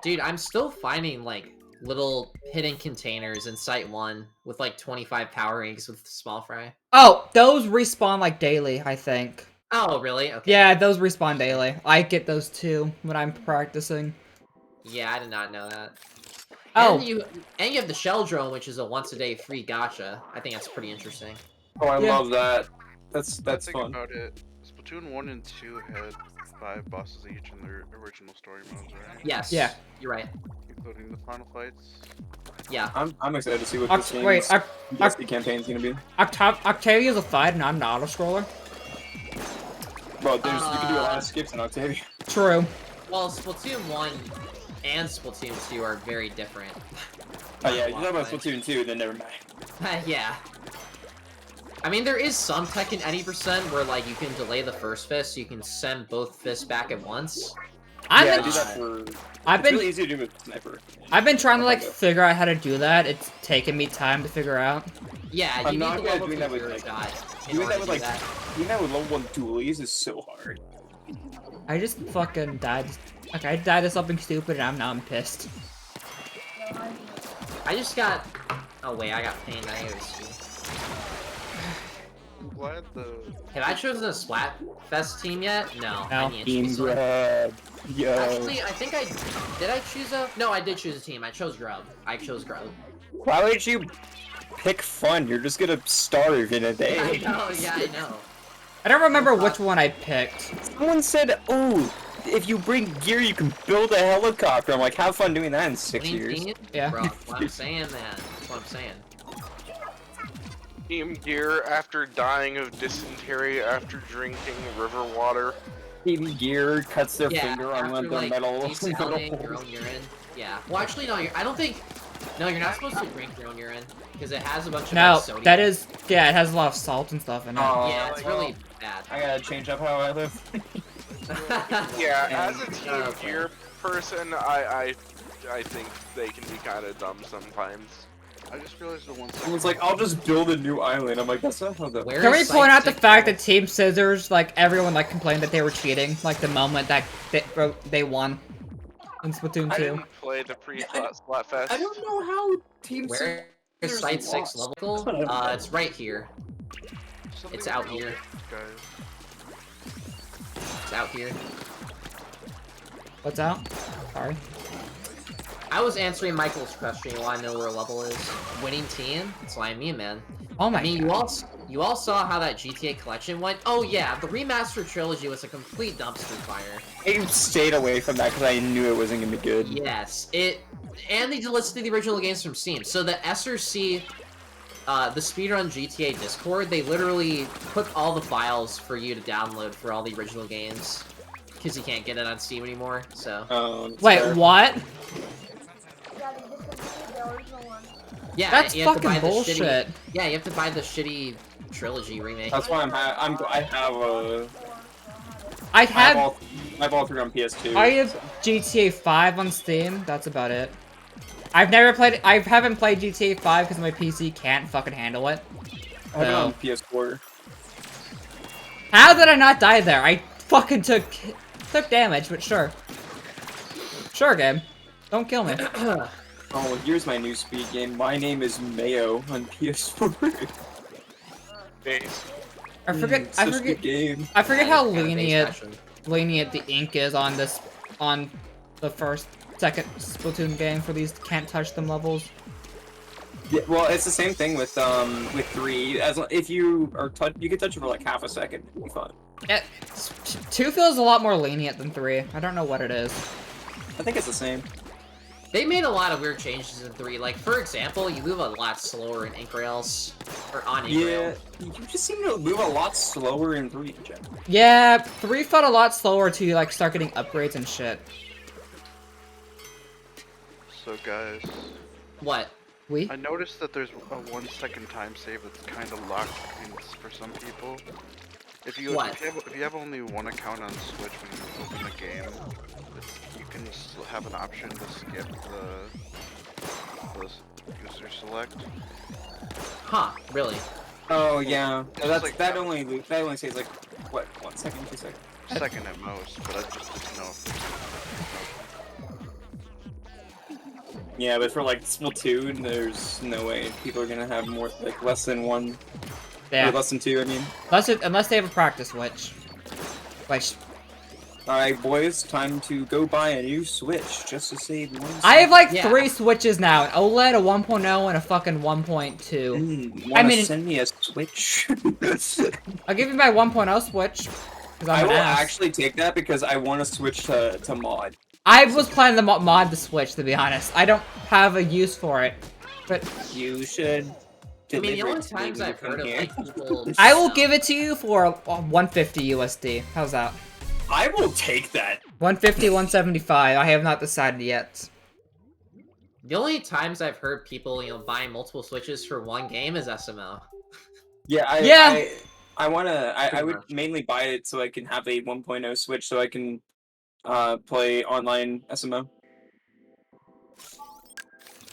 Dude, I'm still finding like little hidden containers in Site 1 with like 25 power rings with small fry. Oh, those respawn like daily, I think. Oh, really? Okay. Yeah, those respawn daily. I get those too when I'm practicing. Yeah, I did not know that. Oh. And you have the shell drone, which is a once-a-day free gacha. I think that's pretty interesting. Oh, I Yeah. love that. That's Think fun. about it. Splatoon 1 and 2 had 5 bosses each in their original story modes, right? Yes. Yeah. You're right. Including the final fights. Yeah. I'm excited to see what this game's Wait, DLC campaign's gonna be. Octavia's a fight, not an auto-scroller. Bro, you can do a lot of skips in Octavia. True. Well, Splatoon 1 and Splatoon 2 are very different. Oh yeah, you talk about Splatoon 2, then never mind. Yeah. I mean, there is some tech in 80% where, like, you can delay the first fist, so you can send both fists back at once. I do that for... It's really easy to do with Sniper. I've been trying to, like, figure out how to do that. It's taken me time to figure out. Yeah, you I'm need not the good at level doing that with, 2 like, shot in Doing order that with, to like, do that. doing that with level 1 dualies is so hard. I just fucking died. Like, I died to something stupid, and now I'm pissed. I just got... Oh, wait, I got pain. I gotta see. I'm glad the... Have I chosen a Splatfest team yet? No. No. I need to choose one. Yo. Actually, I think I... Did I choose a... No, I did choose a team. I chose Grub. Why would you pick fun? You're just gonna starve in a day. I know, yeah, I know. I don't remember which one I picked. Someone said, oh, if you bring gear, you can build a helicopter. I'm like, have fun doing that in 6 years. Yeah. Bro, that's what I'm saying, man. That's what I'm saying. Team Gear after dying of dysentery after drinking river water. Team Gear cuts their finger on one after, of the metal. desaling your own urine. Yeah. Well, actually, no. I don't think. No, you're not supposed to drink your own urine because it has a bunch of No, sodium. that is... Yeah, it has a lot of salt and stuff in it. Oh, Yeah, it's well, really bad. I gotta change up how I live. Yeah, And- as a Team Okay. Gear person, I think they can be kind of dumb sometimes. I just realized the one Someone's like, I'll just build a new island. I'm like, that's not how that Where Can we is point out the Site fact Six? that Team Scissors, like, everyone, like, complained that they were cheating, like, the moment that they won in Splatoon I 2? didn't play the pre-Splatfest. I don't know how Team Where is Scissors Site 6 lost. local? It's right here. It's out here. Guys. It's out here. What's out? Sorry. I was answering Michael's question. You want to know where level is? Winning team? It's what I mean, man. Oh my I mean, god. you all saw how that GTA collection went. Oh yeah, the remastered trilogy was a complete dumpster fire. I stayed away from that because I knew it wasn't gonna be good. Yes, and they delisted the original games from Steam. So the SRC, the Speedrun GTA Discord, they literally put all the files for you to download for all the original games. Because you can't get it on Steam anymore, so... Wait, what? Yeah, they discontinued the original one. Yeah, That's you have to fucking buy the bullshit. yeah, you have to buy the shitty trilogy remake. That's why I have a. I have I have all three on PS2. I have GTA 5 on Steam. That's about it. I haven't played GTA 5 because my PC can't fucking handle it. I have it on So- PS4. How did I not die there? I fucking took damage, but sure. Sure, game. Don't kill me. Oh, here's my new speed game. My name is Mayo on PS4. Days. I forget. I Such a forget. good game. I forget how Kind of base lenient action. the ink is on the second Splatoon game for these can't touch them levels. Yeah, well, it's the same thing with 3. If you are you can touch it for like half a second. It'll be fine. 2 feels a lot more lenient than 3. I don't know what it is. I think it's the same. They made a lot of weird changes in 3. Like, for example, you move a lot slower in ink rails. Or on ink rail. Yeah, you just seem to move a lot slower in 3 in general. Yeah, 3 felt a lot slower to like start getting upgrades and shit. So guys, What? I noticed that there's a 1-second time save that's kind of locked for some people. If you have only one account on Switch when you open the game, you can still have an option to skip the user select. Huh, really? Oh yeah, It's that's like- that only saves like what 1 second, 2 seconds. Second at most, but I just didn't know if Yeah, but for like Splatoon, there's no way people are gonna have more like less than 1 Yeah, or less than 2. I mean. unless they have a practice switch. Like, Alright, boys, time to go buy a new Switch just to save 1 I have like Yeah. 3 switches now: an OLED, a 1.0, and a fucking 1.2. Wanna mean- send me a Switch? I'll give you my 1.0 switch. Cause I I'm will an ass. actually take that because I want to switch to mod. I was planning to mod the Switch, to be honest. I don't have a use for it, but You should. I mean, the deliver only it to me times when you I've come heard of, here. like, people... I will give it to you for 150 USD. How's that? I will take that. 150, 175. I have not decided yet. The only times I've heard people, buying multiple Switches for one game is SMO. Yeah, Yeah. I wanna. I Pretty would much. mainly buy it so I can have a 1.0 Switch so I can play online SMO.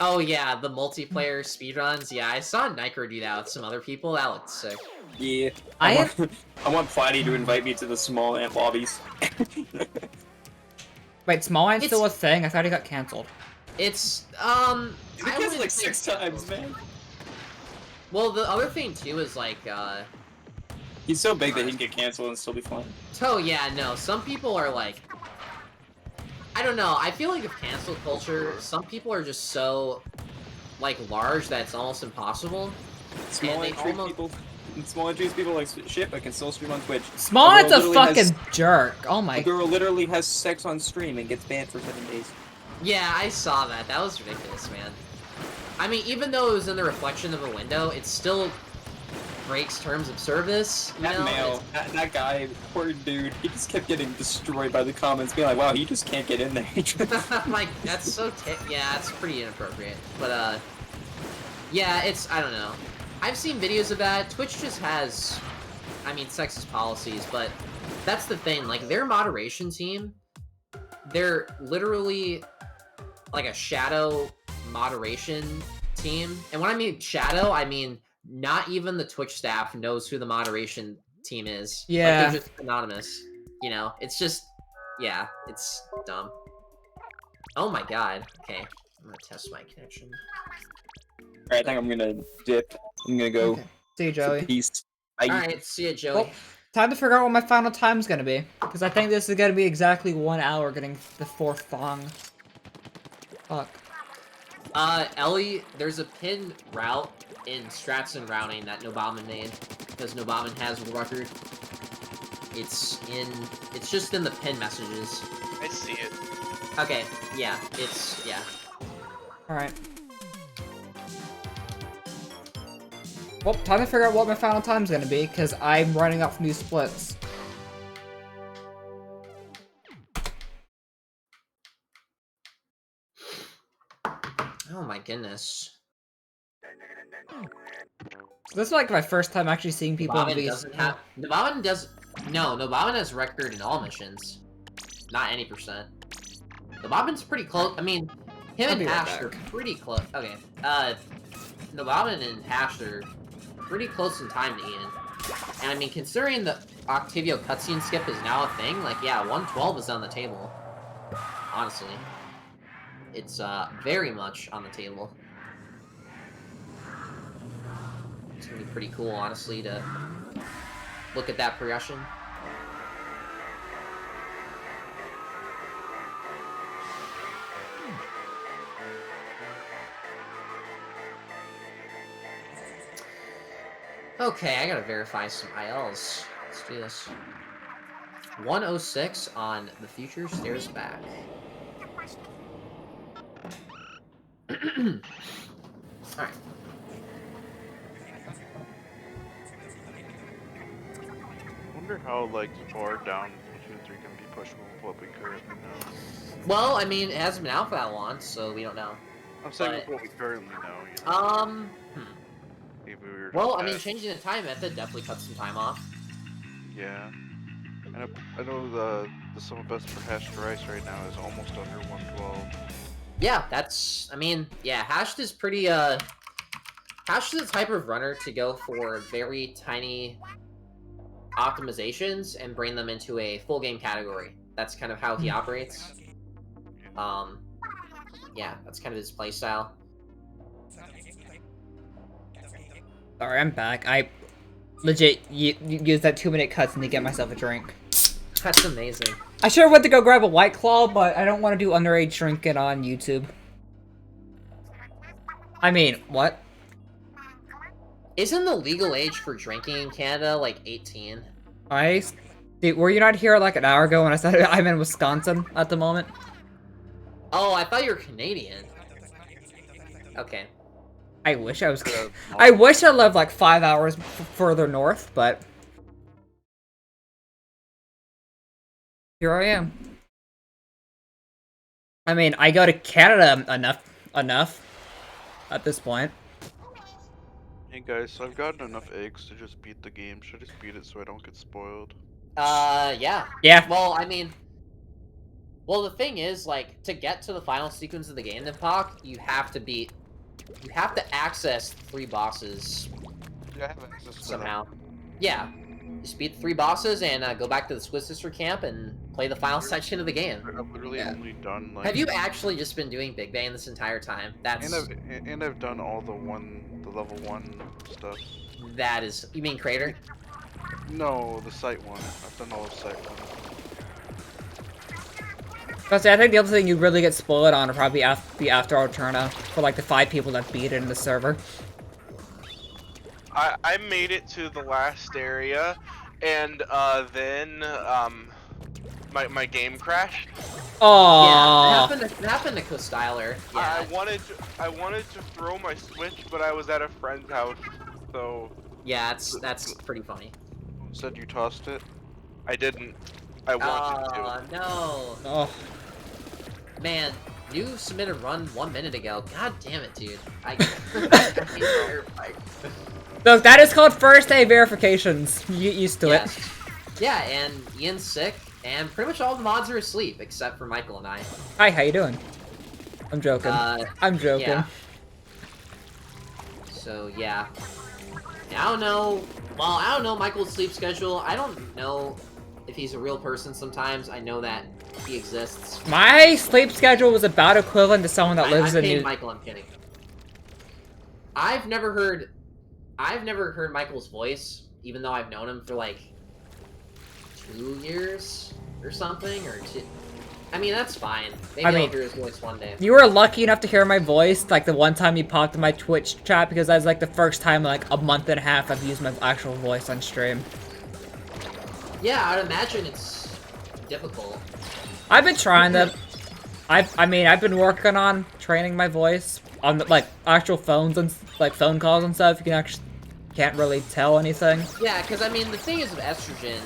Oh yeah, the multiplayer speedruns. Yeah, I saw Niker do that with some other people. That looked sick. Yeah. I I want Platy to invite me to the small ant lobbies. Wait, Small Iron's It's- still a thing? I thought he got canceled. It's It I gets wouldn't like say- 6 times, man. Well, the other thing too is like, He's so big that he can get canceled and still be fun. yeah, no. Some people are like, I don't know. I feel like with cancel culture, some people are just so like large that it's almost impossible. Small they ant treats almost- people. Small ant treats people like shit, but can still stream on Twitch. Small The Iron's girl a literally fucking has- jerk. Oh A my. girl literally has sex on stream and gets banned for 7 days. Yeah, I saw that. That was ridiculous, man. I mean, even though it was in the reflection of a window, it still breaks terms of service. You That know? male, that guy, poor dude, he just kept getting destroyed by the comments, being like, wow, he just can't get in there. Like, that's so yeah, it's pretty inappropriate. But, yeah, I don't know. I've seen videos of that. Twitch just has, I mean, sexist policies, but that's the thing. Like, their moderation team, they're literally like a shadow moderation team. And when I mean shadow, I mean not even the Twitch staff knows who the moderation team is. Like, Yeah. they're just anonymous. You know, it's just, yeah, it's dumb. Oh my god. Okay, I'm gonna test my connection. Alright, I think I'm gonna dip. I'm gonna go. Okay. See you, Joey. Peace. Alright, see ya, Joey. Well, time to figure out what my final time's gonna be. Because I think this is gonna be exactly 1 hour getting the 4th thong. Fuck. Ellie, there's a pin route in strats and routing that Nobaman made, because Nobaman has a record. It's just in the pin messages. I see it. Okay, yeah, yeah. Alright. Well, time to figure out what my final time's gonna be, because I'm running off new splits. Oh my goodness. So this is like my first time actually seeing people in Nobaman these. doesn't have... Nobaman does... No, Nobaman has record in all missions. Not any %. Nobaman's pretty close. I mean, him and Hash are pretty close. Okay, Nobaman and Hash are pretty close in time to Ian. And I mean, considering the Octavio cutscene skip is now a thing, like, yeah, 112 is on the table. Honestly. It's, very much on the table. It's gonna be pretty cool, honestly, to look at that progression. Okay, I gotta verify some ILs. Let's do this. 106 on The Future Stares Back. Alright. I wonder how, like, far down Splatoon 3 can be pushed with what we currently know. Well, I mean, it hasn't been out for that long, so we don't know. I'm saying But- with what we currently know, you know. If we were Well, just I mean, at- changing the time method definitely cuts some time off. Yeah. And I know the sum of best for hashed rice right now is almost under 112. Yeah, that's... I mean, yeah, Hashed is pretty, Hashed is the type of runner to go for very tiny optimizations and bring them into a full game category. That's kind of how he operates. Yeah, that's kind of his playstyle. Sorry, I'm back. I legit used that 2-minute cutscene to get myself a drink. That's amazing. I sure went to go grab a White Claw, but I don't want to do underage drinking on YouTube. I mean, what? Isn't the legal age for drinking in Canada like 18? Dude, were you not here like an hour ago when I said I'm in Wisconsin at the moment? Oh, I thought you were Canadian. Okay. I wish I was. I wish I lived like 5 hours further north, but here I am. I mean, I go to Canada enough at this point. Hey guys, so I've gotten enough eggs to just beat the game. Should I just beat it so I don't get spoiled? Yeah. Yeah. Well, I mean... Well, the thing is, like, to get to the final sequence of the game, Nipak, you have to beat... You have to access 3 bosses Yeah, I have access to somehow. Yeah. Just beat the 3 bosses and go back to the Swiss Sister camp and play the final section of the game. I've literally only done like. Have you actually just been doing Big Bang this entire time? That's... And I've done all the level 1 stuff. That is... You mean Crater? No, the site one. I've done all of site 1. But I think the other thing you really get spoiled on will probably be after Alterna for like the 5 people that beat it in the server. I made it to the last area, and then my game crashed. Oh. Yeah, it happened to Costyler. Yeah. I wanted to throw my Switch, but I was at a friend's house, so. Yeah, that's pretty funny. Said you tossed it? I didn't. I wanted to. No. Oh. Man, you submitted run 1 minute ago. God damn it, dude. I Look, that is called first day verifications. You get used to it. Yeah, and Ian's sick, and pretty much all the mods are asleep except for Michael and I. Hi, how you doing? I'm joking. I'm joking. Yeah. So yeah. I don't know. Well, I don't know Michael's sleep schedule. I don't know if he's a real person sometimes. I know that he exists. My sleep schedule was about equivalent to someone that lives I'm in kidding, Michael, I'm kidding. I've never heard Michael's voice, even though I've known him for like 2 years or something, or I mean, that's fine. Maybe I mean- I'll hear his voice one day. You were lucky enough to hear my voice, like the one time you popped in my Twitch chat, because that was like the first time in like a month and a half I've used my actual voice on stream. Yeah, I'd imagine it's difficult. I've been trying to. I mean, I've been working on training my voice on like actual phones and like phone calls and stuff. You can actually can't really tell anything. Yeah, because I mean, the thing is with estrogen,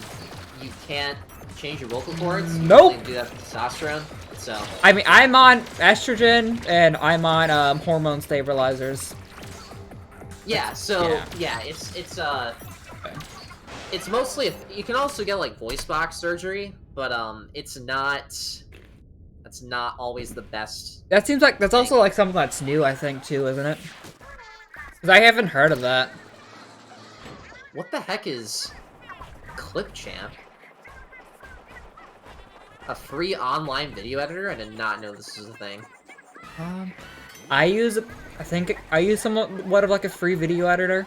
you can't change your vocal cords. You Nope. only do that with testosterone. So. I mean, I'm on estrogen and I'm on hormone stabilizers. Yeah. So Yeah. it's mostly you can also get like voice box surgery, but it's not. That's not always the best. That seems like that's also like something that's new, I think, too, isn't it? Because I haven't heard of that. What the heck is Clipchamp? A free online video editor? I did not know this was a thing. I use somewhat of like a free video editor.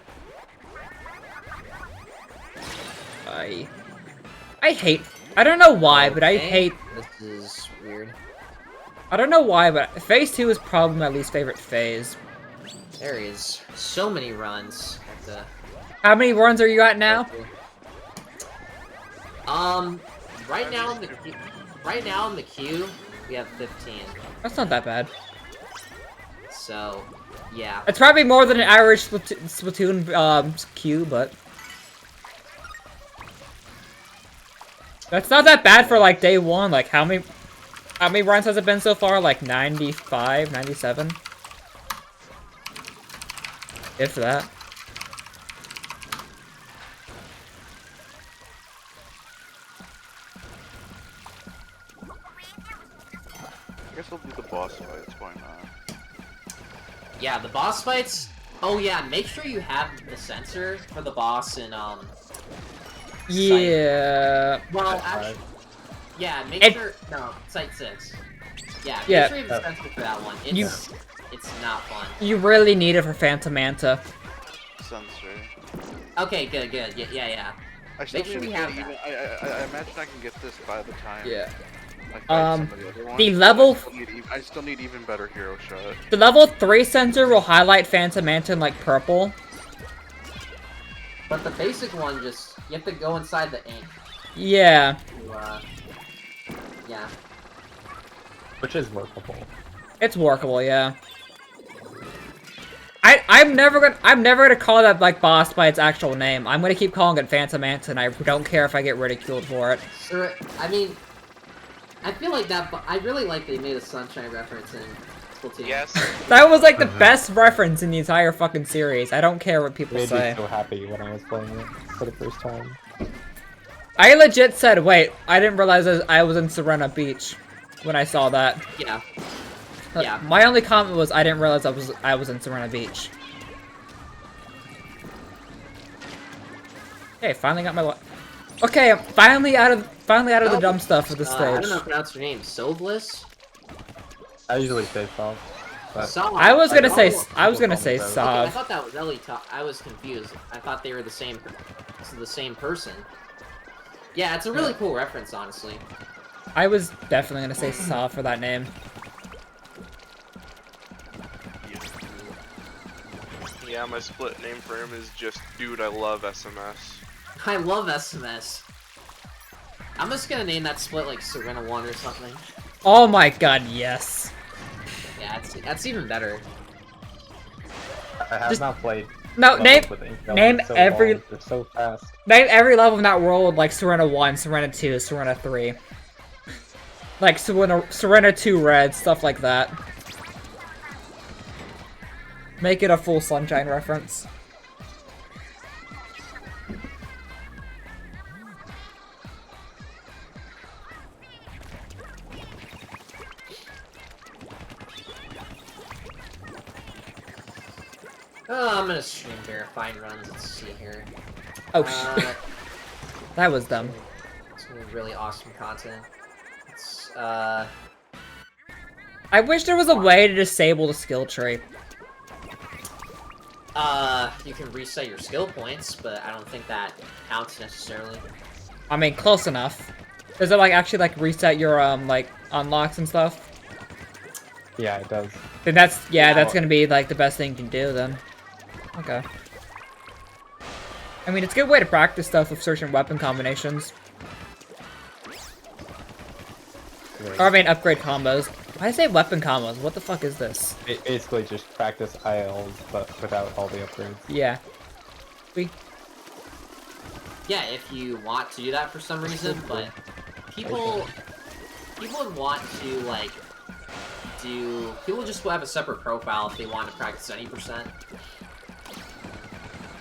I don't know why, but I Okay, hate. This is weird. I don't know why, but Phase 2 is probably my least favorite phase. There is so many runs. At the... How many runs are you at now? Right now in the queue, we have 15. That's not that bad. So, yeah. It's probably more than an average Splatoon queue, but that's not that bad for like day one. Like how many runs has it been so far? Like 95, 97? If that. I guess I'll do the boss fights, why not? Yeah, the boss fights. Oh yeah, make sure you have the sensor for the boss in Yeah. Well, actually, yeah. Make It- sure. No, Site 6. Yeah. Yeah. Make sure you have the sensor for that one. It's not fun. You really need it for Phantom Manta. Sensor. Okay, good. Yeah. I still Make sure need we to have get even, I imagine I can get this by the time Yeah. I fight some of the other ones, the but level- I still need even better hero shot. The level 3 sensor will highlight Phantom Manta in like purple. But the basic one, you have to go inside the ink. Yeah. To, yeah. Which is workable. It's workable, yeah. I'm never gonna call that like boss by its actual name. I'm gonna keep calling it Phantom Manta, and I don't care if I get ridiculed for it. Sure. I mean, I feel like that. I really like they made a Sunshine reference in Splatoon. Yes. That was like the best reference in the entire fucking series. I don't care what people Made say. me so happy when I was playing it for the first time. I legit said, wait, I didn't realize I was in Serena Beach when I saw that. Yeah. Like, Yeah. my only comment was I didn't realize I was in Serena Beach. Okay, finally got my Okay, I'm finally out of the dumb stuff for this I stage. don't know how to pronounce your name. Soblis? I usually say Sov. But Saw. I was gonna say People I was gonna call say me that. Okay, I Sav. thought that was Ellie. I was confused. I thought they were the same person. Yeah, it's a really cool reference, honestly. I was definitely gonna say Sav for that name. Yeah, my split name for him is just Dude, I love SMS. I love SMS. I'm just gonna name that split like Serena 1 or something. Oh my god, yes. Yeah, that's even better. I have Just- not played. No, levels name with ink name in so every- long. They're so fast. every level in that world like Serena 1, Serena 2, Serena 3. Like Serena 2 Red, stuff like that. Make it a full Sunshine reference. Oh, I'm gonna stream verifying runs. Let's see here. Oh shit. That was dumb. It's gonna be really awesome content. It's, I wish there was a way to disable the skill tree. you can reset your skill points, but I don't think that counts necessarily. I mean, close enough. Does it like actually like reset your like unlocks and stuff. Yeah, it does. Then that's that's gonna be like the best thing you can do then. Okay. I mean, it's a good way to practice stuff with certain weapon combinations. Right. Or I mean, upgrade combos. Why did I say weapon combos? What the fuck is this? Basically, just practice ILs, but without all the upgrades. Yeah. Yeah, if you want to do that for some reason, but people would want to like people just will have a separate profile if they want to practice any %.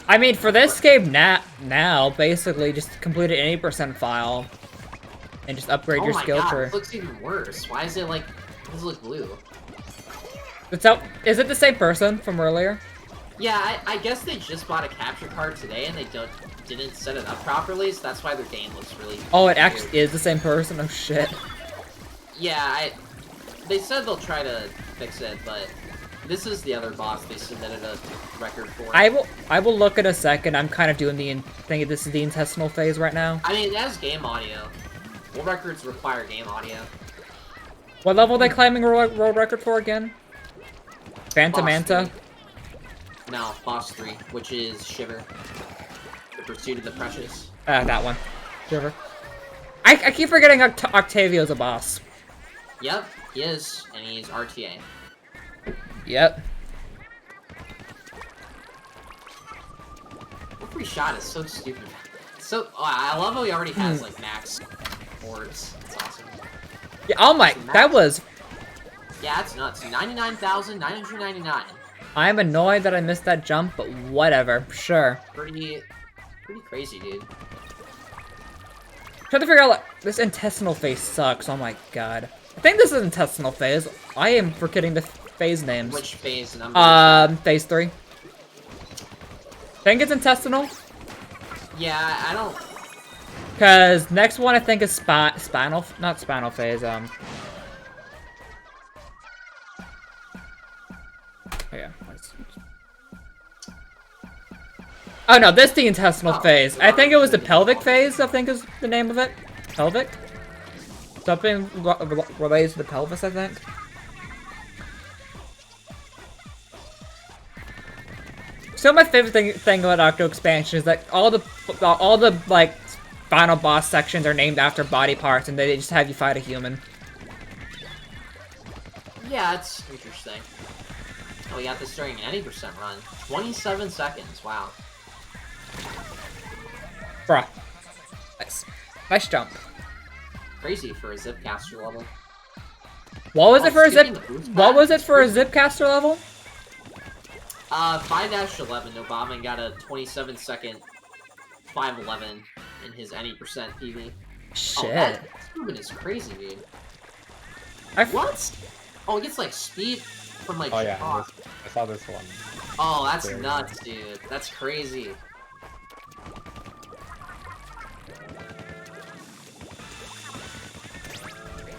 I mean, for this game now, basically just complete an 80% file and just upgrade your skill tree. tree. This looks even worse. Why is it like, does it look blue? Is it the same person from earlier? Yeah, I guess they just bought a capture card today and they didn't set it up properly, so that's why their game looks really Oh, it weird. actually is the same person? Oh shit. Yeah, they said they'll try to fix it, but this is the other boss they submitted a record for. I will look in a second. I'm kind of doing the thing. This is the intestinal phase right now. I mean, it has game audio. World records require game audio. What level are they claiming a world record for again? Phantom Boss Manta? 3. No, boss 3, which is Shiver. The Pursuit of the Precious. That one. Shiver. I keep forgetting Octavio's a boss. Yep, he is, and he's RTA. Yep. Every shot is so stupid. So, I love how he already has, like, max orbs. It's awesome. Yeah, oh my, that was... Yeah, it's nuts. 99,999. I'm annoyed that I missed that jump, but whatever. Sure. Pretty crazy, dude. Trying to figure out, like, this intestinal phase sucks. Oh my god. I think this is intestinal phase. I am forgetting the phase names. Which phase number? Phase 3. Think it's intestinal? Yeah, I don't... Cause next one I think is not spinal phase, yeah. Oh no, this is the intestinal phase. I think it was the pelvic phase, I think is the name of it. Pelvic? Something related to the pelvis, I think. So my favorite thing about Octo expansion is that all the like final boss sections are named after body parts, and they just have you fight a human. Yeah, it's interesting. Oh, we got this during an 80% run. 27 seconds. Wow. Bruh. Nice jump. Crazy for a Zipcaster level. What was it for a skipping Zipcaster level? 5-11, Obama got a 27-second 511 in his any % PV. Shit. Oh, that movement is crazy, dude. What? Oh, it gets like speed from like. Oh yeah, I saw this one. Oh, that's nuts, dude. That's crazy.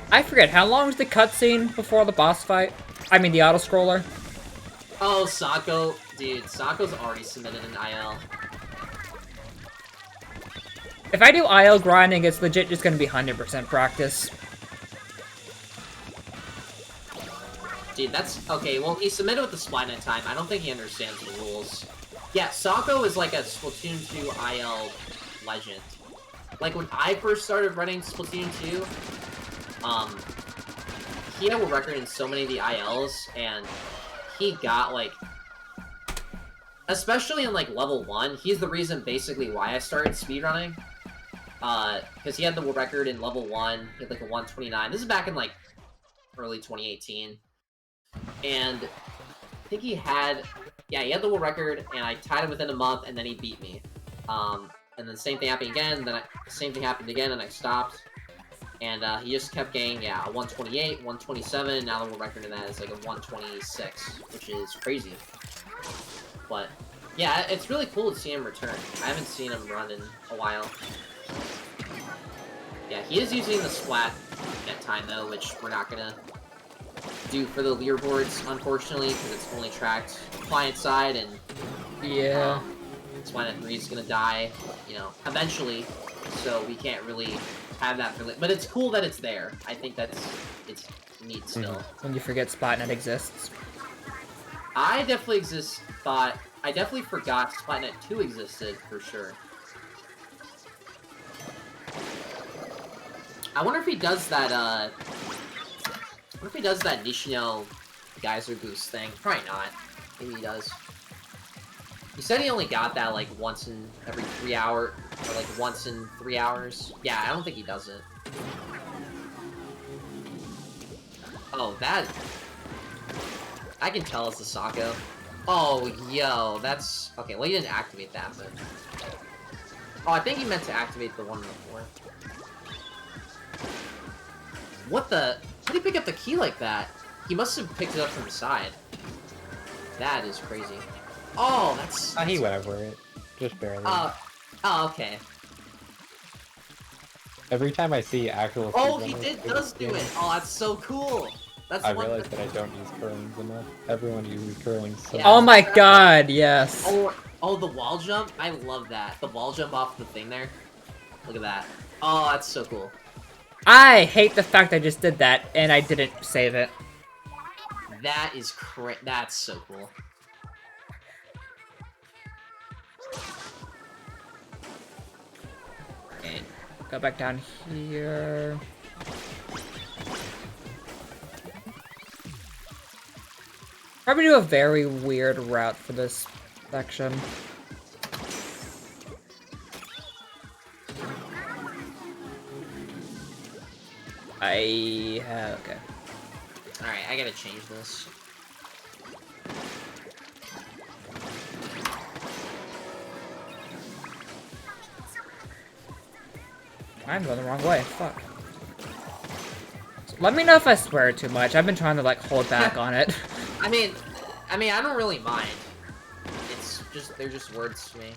I forget, how long is the cutscene before the boss fight? I mean, the auto-scroller? Oh, Sako. Dude, Sako's already submitted an IL. If I do IL grinding, it's legit just gonna be 100% practice. Dude, that's... Okay, well, he submitted with the Spline time. I don't think he understands the rules. Yeah, Sako is like a Splatoon 2 IL legend. Like, when I first started running Splatoon 2, he had a record in so many of the ILs, and he got, like... Especially in, like, level 1, he's the reason, basically, why I started speedrunning. Because he had the record in level 1, he had, like, a 129. This is back in, like, early 2018. And I think he had... Yeah, he had the world record, and I tied it within a month, and then he beat me. And then the same thing happened again, then same thing happened again, and I stopped. And he just kept getting, yeah, a 128, 127, and now the world record in that is like a 126, which is crazy. But, yeah, it's really cool to see him return. I haven't seen him run in a while. Yeah, he is using the splat net time, though, which we're not gonna do for the leaderboards, unfortunately, because it's only tracked client side, and yeah, Splat net 3 is gonna die, you know, eventually, so we can't really have that for but it's cool that it's there. I think it's neat still. When you forget Spotnet exists. I definitely I definitely forgot Splatnet 2 existed for sure. I wonder if he does that what if he does that Nishino geyser boost thing? Probably not. Maybe he does. He said he only got that like once in every 3 hours, or like once in 3 hours. Yeah, I don't think he does it. Oh, that... I can tell it's the Sako. Oh, yo, that's... Okay, well, he didn't activate that, but... Oh, I think he meant to activate the one before. What the... How did he pick up the key like that? He must have picked it up from the side. That is crazy. Oh, that's... He went over it. Just barely. Oh, okay. Every time I see actual... Oh, he does do it! Oh, that's so cool! That's I realize that I don't use curlings enough. Everyone uses curlings so Yeah. Oh my god, yes. Oh, the wall jump? I love that. The wall jump off the thing there. Look at that. Oh, that's so cool. I hate the fact I just did that and I didn't save it. That is that's so cool. Okay, go back down here. Probably do a very weird route for this section. Okay. Alright, I gotta change this. I'm going the wrong way. Fuck. Let me know if I swear too much. I've been trying to like hold back on it. I mean, I don't really mind. It's just they're just words to me.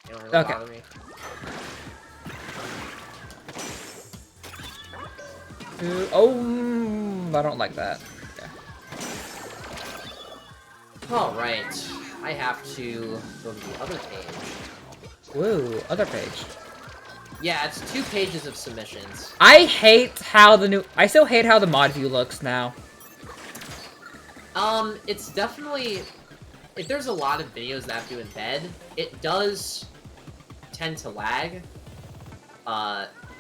They don't really bother me. Oh, I don't like that. Okay. Alright. I have to go to the other page. Woo, other page. Yeah, it's 2 pages of submissions. I hate how I still hate how the mod view looks now. It's definitely... If there's a lot of videos that have to embed, it does tend to lag.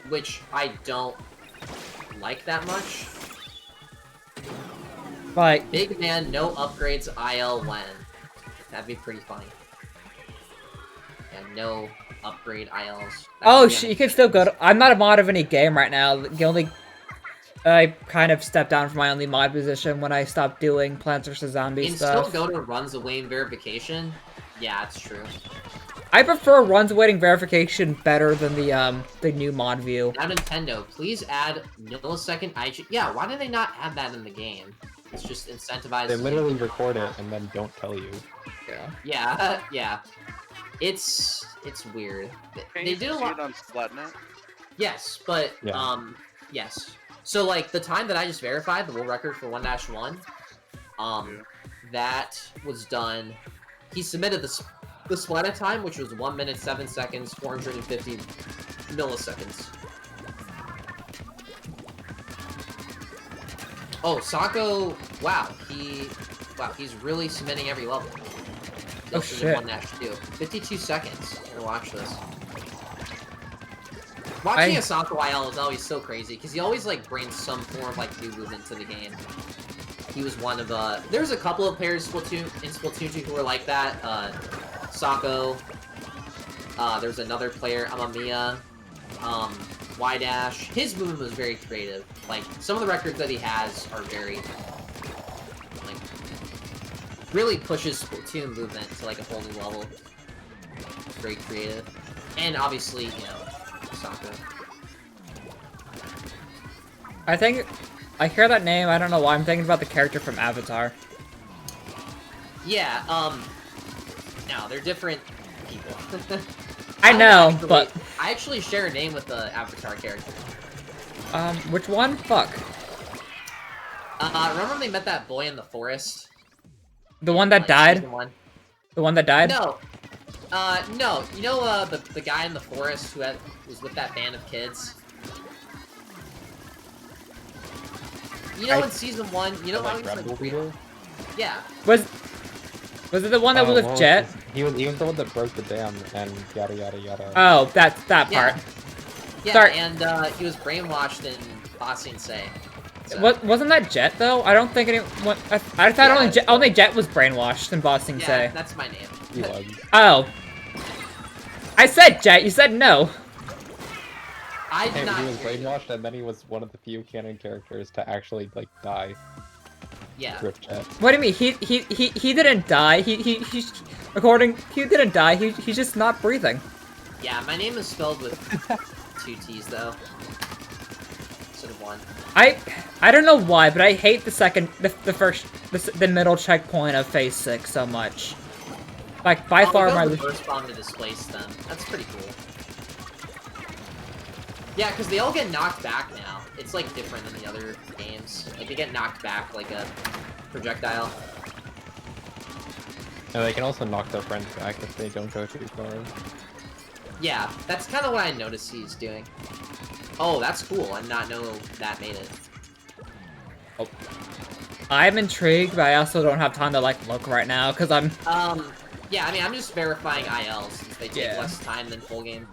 Which I don't like that much. Like, Big man, no upgrades, IL when. That'd be pretty funny. Yeah, no upgrade ILs. oh, you can still go to... I'm not a mod of any game right now. The only... I kind of stepped down from my only mod position when I stopped doing Plants vs. Zombies you can stuff. still go to runs awaiting verification. Yeah, it's true. I prefer runs awaiting verification better than the new mod view. Now Nintendo, please add millisecond IG. Yeah, why do they not add that in the game? It's just incentivized. They literally record it and then don't tell you. Yeah. Yeah, yeah. It's weird. They did a lot on Splatnet. Yes, but Yeah. yes. So like the time that I just verified, the world record for 1-1, that was done. He submitted the Splatnet time, which was 1 minute 7 seconds, 450 milliseconds. Oh, Sako! Wow, he's really submitting every level. Oh This is shit! 1-2. 52 seconds. I'm gonna watch this. Watching a Sako IL is always so crazy because he always like brings some form of like new movement to the game. He was one of there's a couple of players in Splatoon 2 who were like that. Sako. There's another player, Amamiya. Y-Dash. His movement was very creative. Like some of the records that he has are very like really pushes Splatoon movement to like a whole new level. Very creative. And obviously, you know, Sako. I think I hear that name. I don't know why. I'm thinking about the character from Avatar. Yeah. No, they're different people. I know, but I actually share a name with the Avatar character. which one? Fuck. Remember when they met that boy in the forest? The one that died. Season 1? The one that died. No. No. You know, the guy in the forest who was with that band of kids. you know in season 1, you know how like he's Red Bull like Beater? yeah. Was it the one that was with Jet? He was the one that broke the dam and yada yada yada. Oh, that's that Yeah. part. Yeah, Sorry. and he was brainwashed in Bossing Say. So, Wasn't that Jet though? I don't think anyone. I thought Yeah, only Jet was brainwashed in Bossing yeah, Say. that's my name. He was. Oh. I said Jet. You said no. I did Hey, not he was hear you. brainwashed, and then he was one of the few canon characters to actually like die. Yeah. Rip chat. What do you mean? He didn't die. He didn't die. He's just not breathing. Yeah, my name is spelled with 2 T's though. Instead of 1. I don't know why, but I hate the middle checkpoint of Phase 6 so much. Like by far my. the first bomb to displace them. That's pretty cool. Yeah, because they all get knocked back now. It's like different than the other games. Like they get knocked back like a projectile. And they can also knock their friends back if they don't go too far. Yeah, that's kind of what I noticed he's doing. Oh, that's cool. I did not know that made it. Oh. I'm intrigued, but I also don't have time to like look right now because I'm. Yeah, I mean, I'm just verifying ILs since they take less time than full game.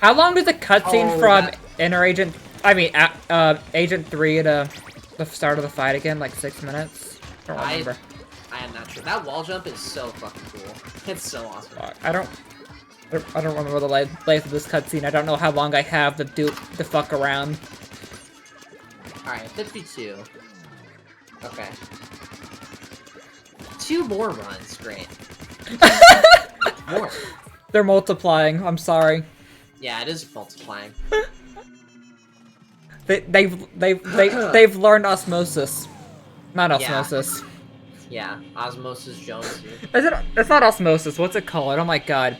How long is the cutscene from Inner Agent? I mean, Agent 3 to the start of the fight again? Like 6 minutes? I don't remember. I am not sure. That wall jump is so fucking cool. It's so awesome. I don't remember the length of this cutscene. I don't know how long I have to fuck around. Alright, 52. Okay. 2 more runs, great. More. They're multiplying. I'm sorry. Yeah, it is multiplying. They've learned osmosis, not osmosis. Yeah, Osmosis Jones. It's not osmosis. What's it called? Oh my god.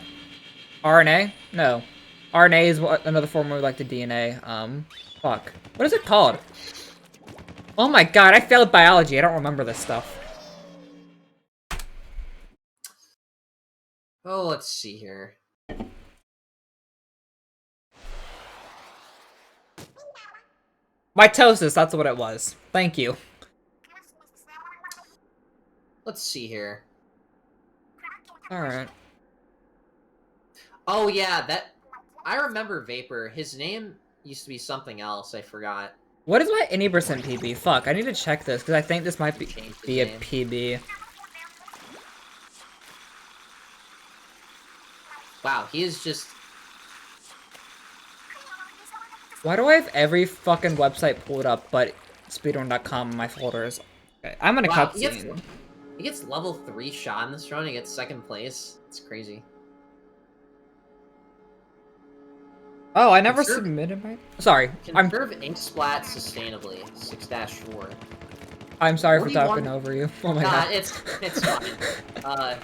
RNA? No. RNA is another form of like the DNA. Fuck. What is it called? Oh my god, I failed biology. I don't remember this stuff. Oh, let's see here. Mitosis, that's what it was. Thank you. Let's see here. Alright. Oh yeah, I remember Vapor. His name used to be something else, I forgot. What is my any percent PB? Fuck, I need to check this, because I think this might be a PB. Wow, he is just... Why do I have every fucking website pulled up but speedrun.com in my folders? Okay, I'm gonna cutscene. He gets level 3 shot in this run, he gets 2nd place. It's crazy. Oh, I never submitted my... Sorry, Conserve ink splat sustainably, 6-4. I'm sorry for talking over you. Oh my god. It's fine.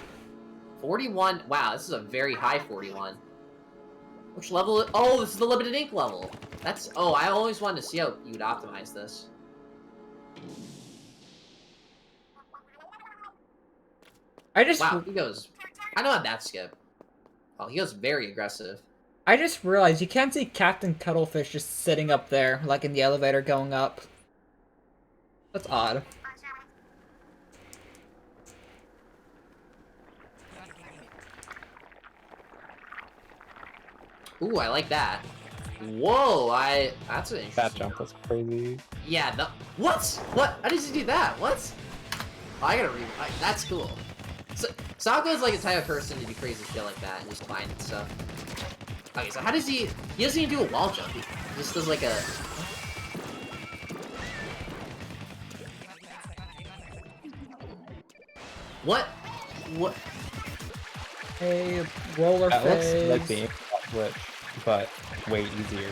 41, wow, this is a very high 41. Which level? Oh, this is the limited ink level. That's, oh, I always wanted to see how you would optimize this. Wow, he goes, I don't have that skip. Oh, he goes very aggressive. I just realized you can't see Captain Cuttlefish just sitting up there, like in the elevator going up. That's odd. Ooh, I like that. Whoa, that's an interesting... That jump was crazy. Yeah, what? What? How did you do that? What? Oh, I gotta that's cool. So, Sako is like a type of person to do crazy shit like that and just find stuff. Okay, so how does he doesn't even do a wall jump. He just does like a... What? What? Hey, roller That face. looks like the glitch, but way easier.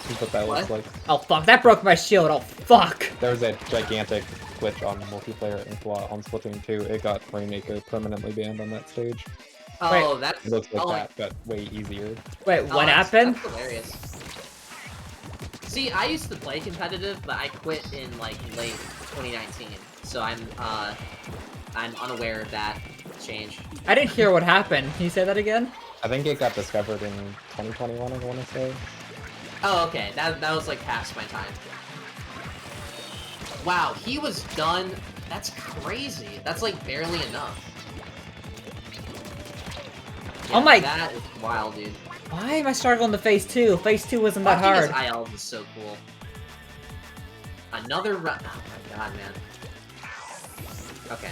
That's what that looks like. Oh fuck, that broke my shield, oh fuck! There was a gigantic glitch on multiplayer on Splatoon 2. It got Rainmaker permanently banned on that stage. Oh, Wait, that's... It looks like that, but way easier. Wait, what happened? That's hilarious. See, I used to play competitive, but I quit in like late 2019, so I'm unaware of that change. I didn't hear what happened. Can you say that again? I think it got discovered in 2021, I want to say. Oh, okay. That was like past my time. Wow, he was done. That's crazy. That's like barely enough. Oh my- That is wild, dude. Why am I struggling to phase 2? Phase 2 wasn't that Watching hard. his IL is so cool. Another run. Oh my god, man. Okay.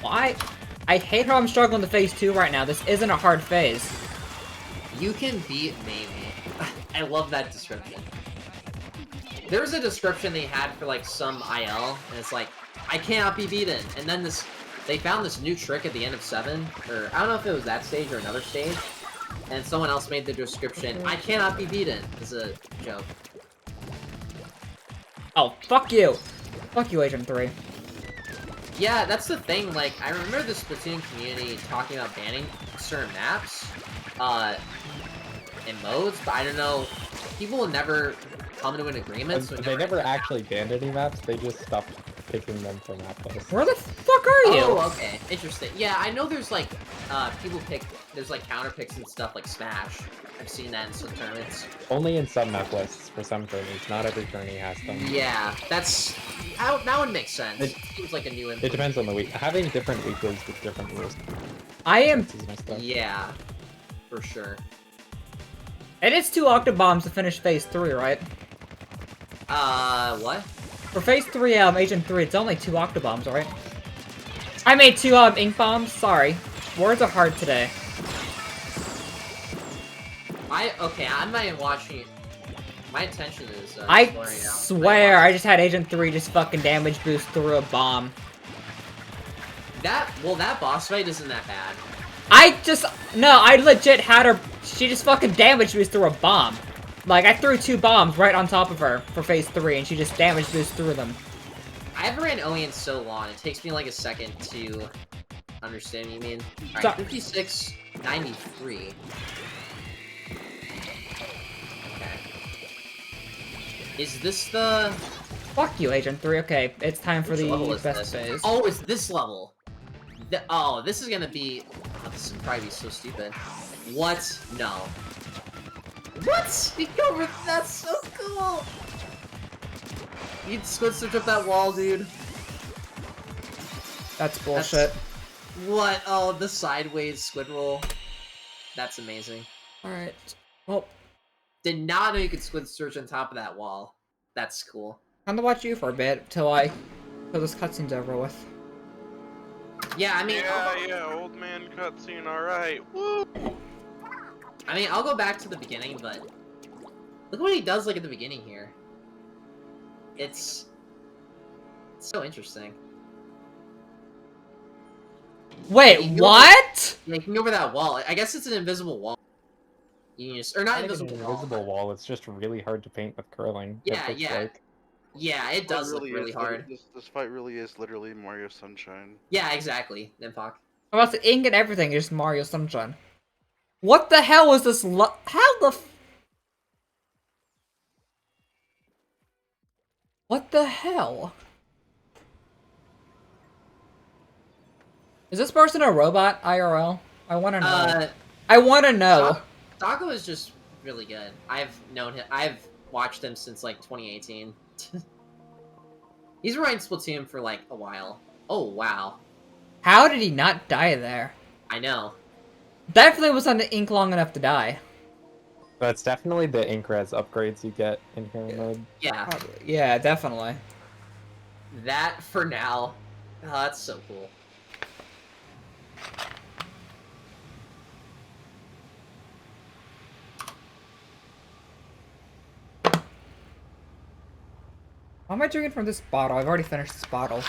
Why? I hate how I'm struggling to phase 2 right now. This isn't a hard phase. You can beat Mamie. I love that description. There was a description they had for like some IL, and it's like, I cannot be beaten. And then they found this new trick at the end of 7, or I don't know if it was that stage or another stage, and someone else made the description, I cannot be beaten, as a joke. Oh, fuck you! Fuck you, Agent 3. Yeah, that's the thing, like, I remember the Splatoon community talking about banning certain maps, and modes, but I don't know, people will never come to an agreement, so They never actually banned any maps, they just stopped picking them from map lists. Where the fuck are you? Oh, okay. Interesting. Yeah, I know there's like, people pick, there's like counter picks and stuff like Smash. I've seen that in some tournaments. Only in some map lists for some tourneys, not every tourney has them. Yeah, that would make sense. It- Seems like a new input. It depends on the week. Having different weeklies with different rules. I am... is messed up. Yeah, for sure. And it's 2 Octobombs to finish phase 3, right? What? For phase 3, Agent 3, it's only 2 Octobombs, right? I made 2, Ink Bombs, sorry. Words are hard today. Okay, I'm not even watching. My attention is, I blurring out. swear, I just had Agent 3 just fucking damage boost through a bomb. That boss fight isn't that bad. I legit had her, she just fucking damage boosted through a bomb. Like, I threw 2 bombs right on top of her for phase 3, and she just damage boosted through them. I haven't ran OE in so long, it takes me like a second to understand what you mean. Alright, So- 5693. Okay. Is this the... Fuck you, Agent 3. Okay, it's time for Which level the is best this? phase. Oh, it's this level. Oh, this is gonna be... Oh, this would probably be so stupid. What? No. What? Speak over... That's so cool! You'd squid search up that wall, dude. That's bullshit. What? Oh, the sideways squid roll. That's amazing. Alright. Well, Did not know you could squid search on top of that wall. That's cool. I'm gonna watch you for a bit till this cutscene's over with. Yeah, I mean, Yeah, old man cutscene, alright. Woo! I'll go back to the beginning, but look what he does like at the beginning here. It's so interesting. Wait, You can what? Like, you can go over that wall. I guess it's an invisible wall. You can just, or not Not even invisible an wall. invisible wall, it's just really hard to paint with curling. Yeah, It looks yeah. like. Yeah, it does look really is hard. This fight really is literally Mario Sunshine. Yeah, exactly, Nimpok. About the ink and everything is Mario Sunshine. What the hell was this how the What the hell? Is this person a robot, IRL? I wanna know. I wanna know. Dago is just really good. I've known him. I've watched him since like 2018. He's running Splatoon for like a while. Oh wow, How did he not die there? I know. Definitely was on the ink long enough to die. That's definitely the ink res upgrades you get in hero mode. Yeah, Probably. Yeah, definitely. that for now. Oh, that's so cool. Why am I drinking from this bottle? I've already finished this bottle.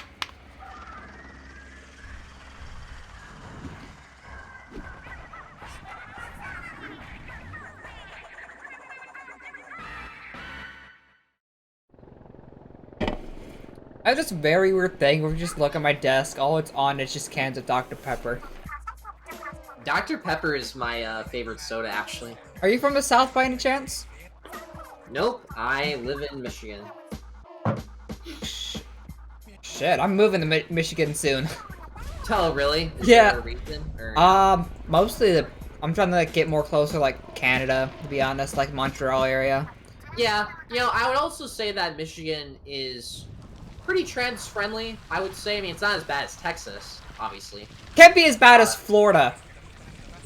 I have this very weird thing where you just look at my desk, all it's on is just cans of Dr. Pepper. Dr. Pepper is my favorite soda, actually. Are you from the South by any chance? Nope, I live in Michigan. Shit, I'm moving to Michigan soon. Oh, really? Is Yeah. there a reason, or... Mostly I'm trying to like, get more closer like Canada, to be honest, like Montreal area. Yeah, I would also say that Michigan is pretty trans-friendly, I would say. I mean, it's not as bad as Texas, obviously. Can't be as bad as Florida.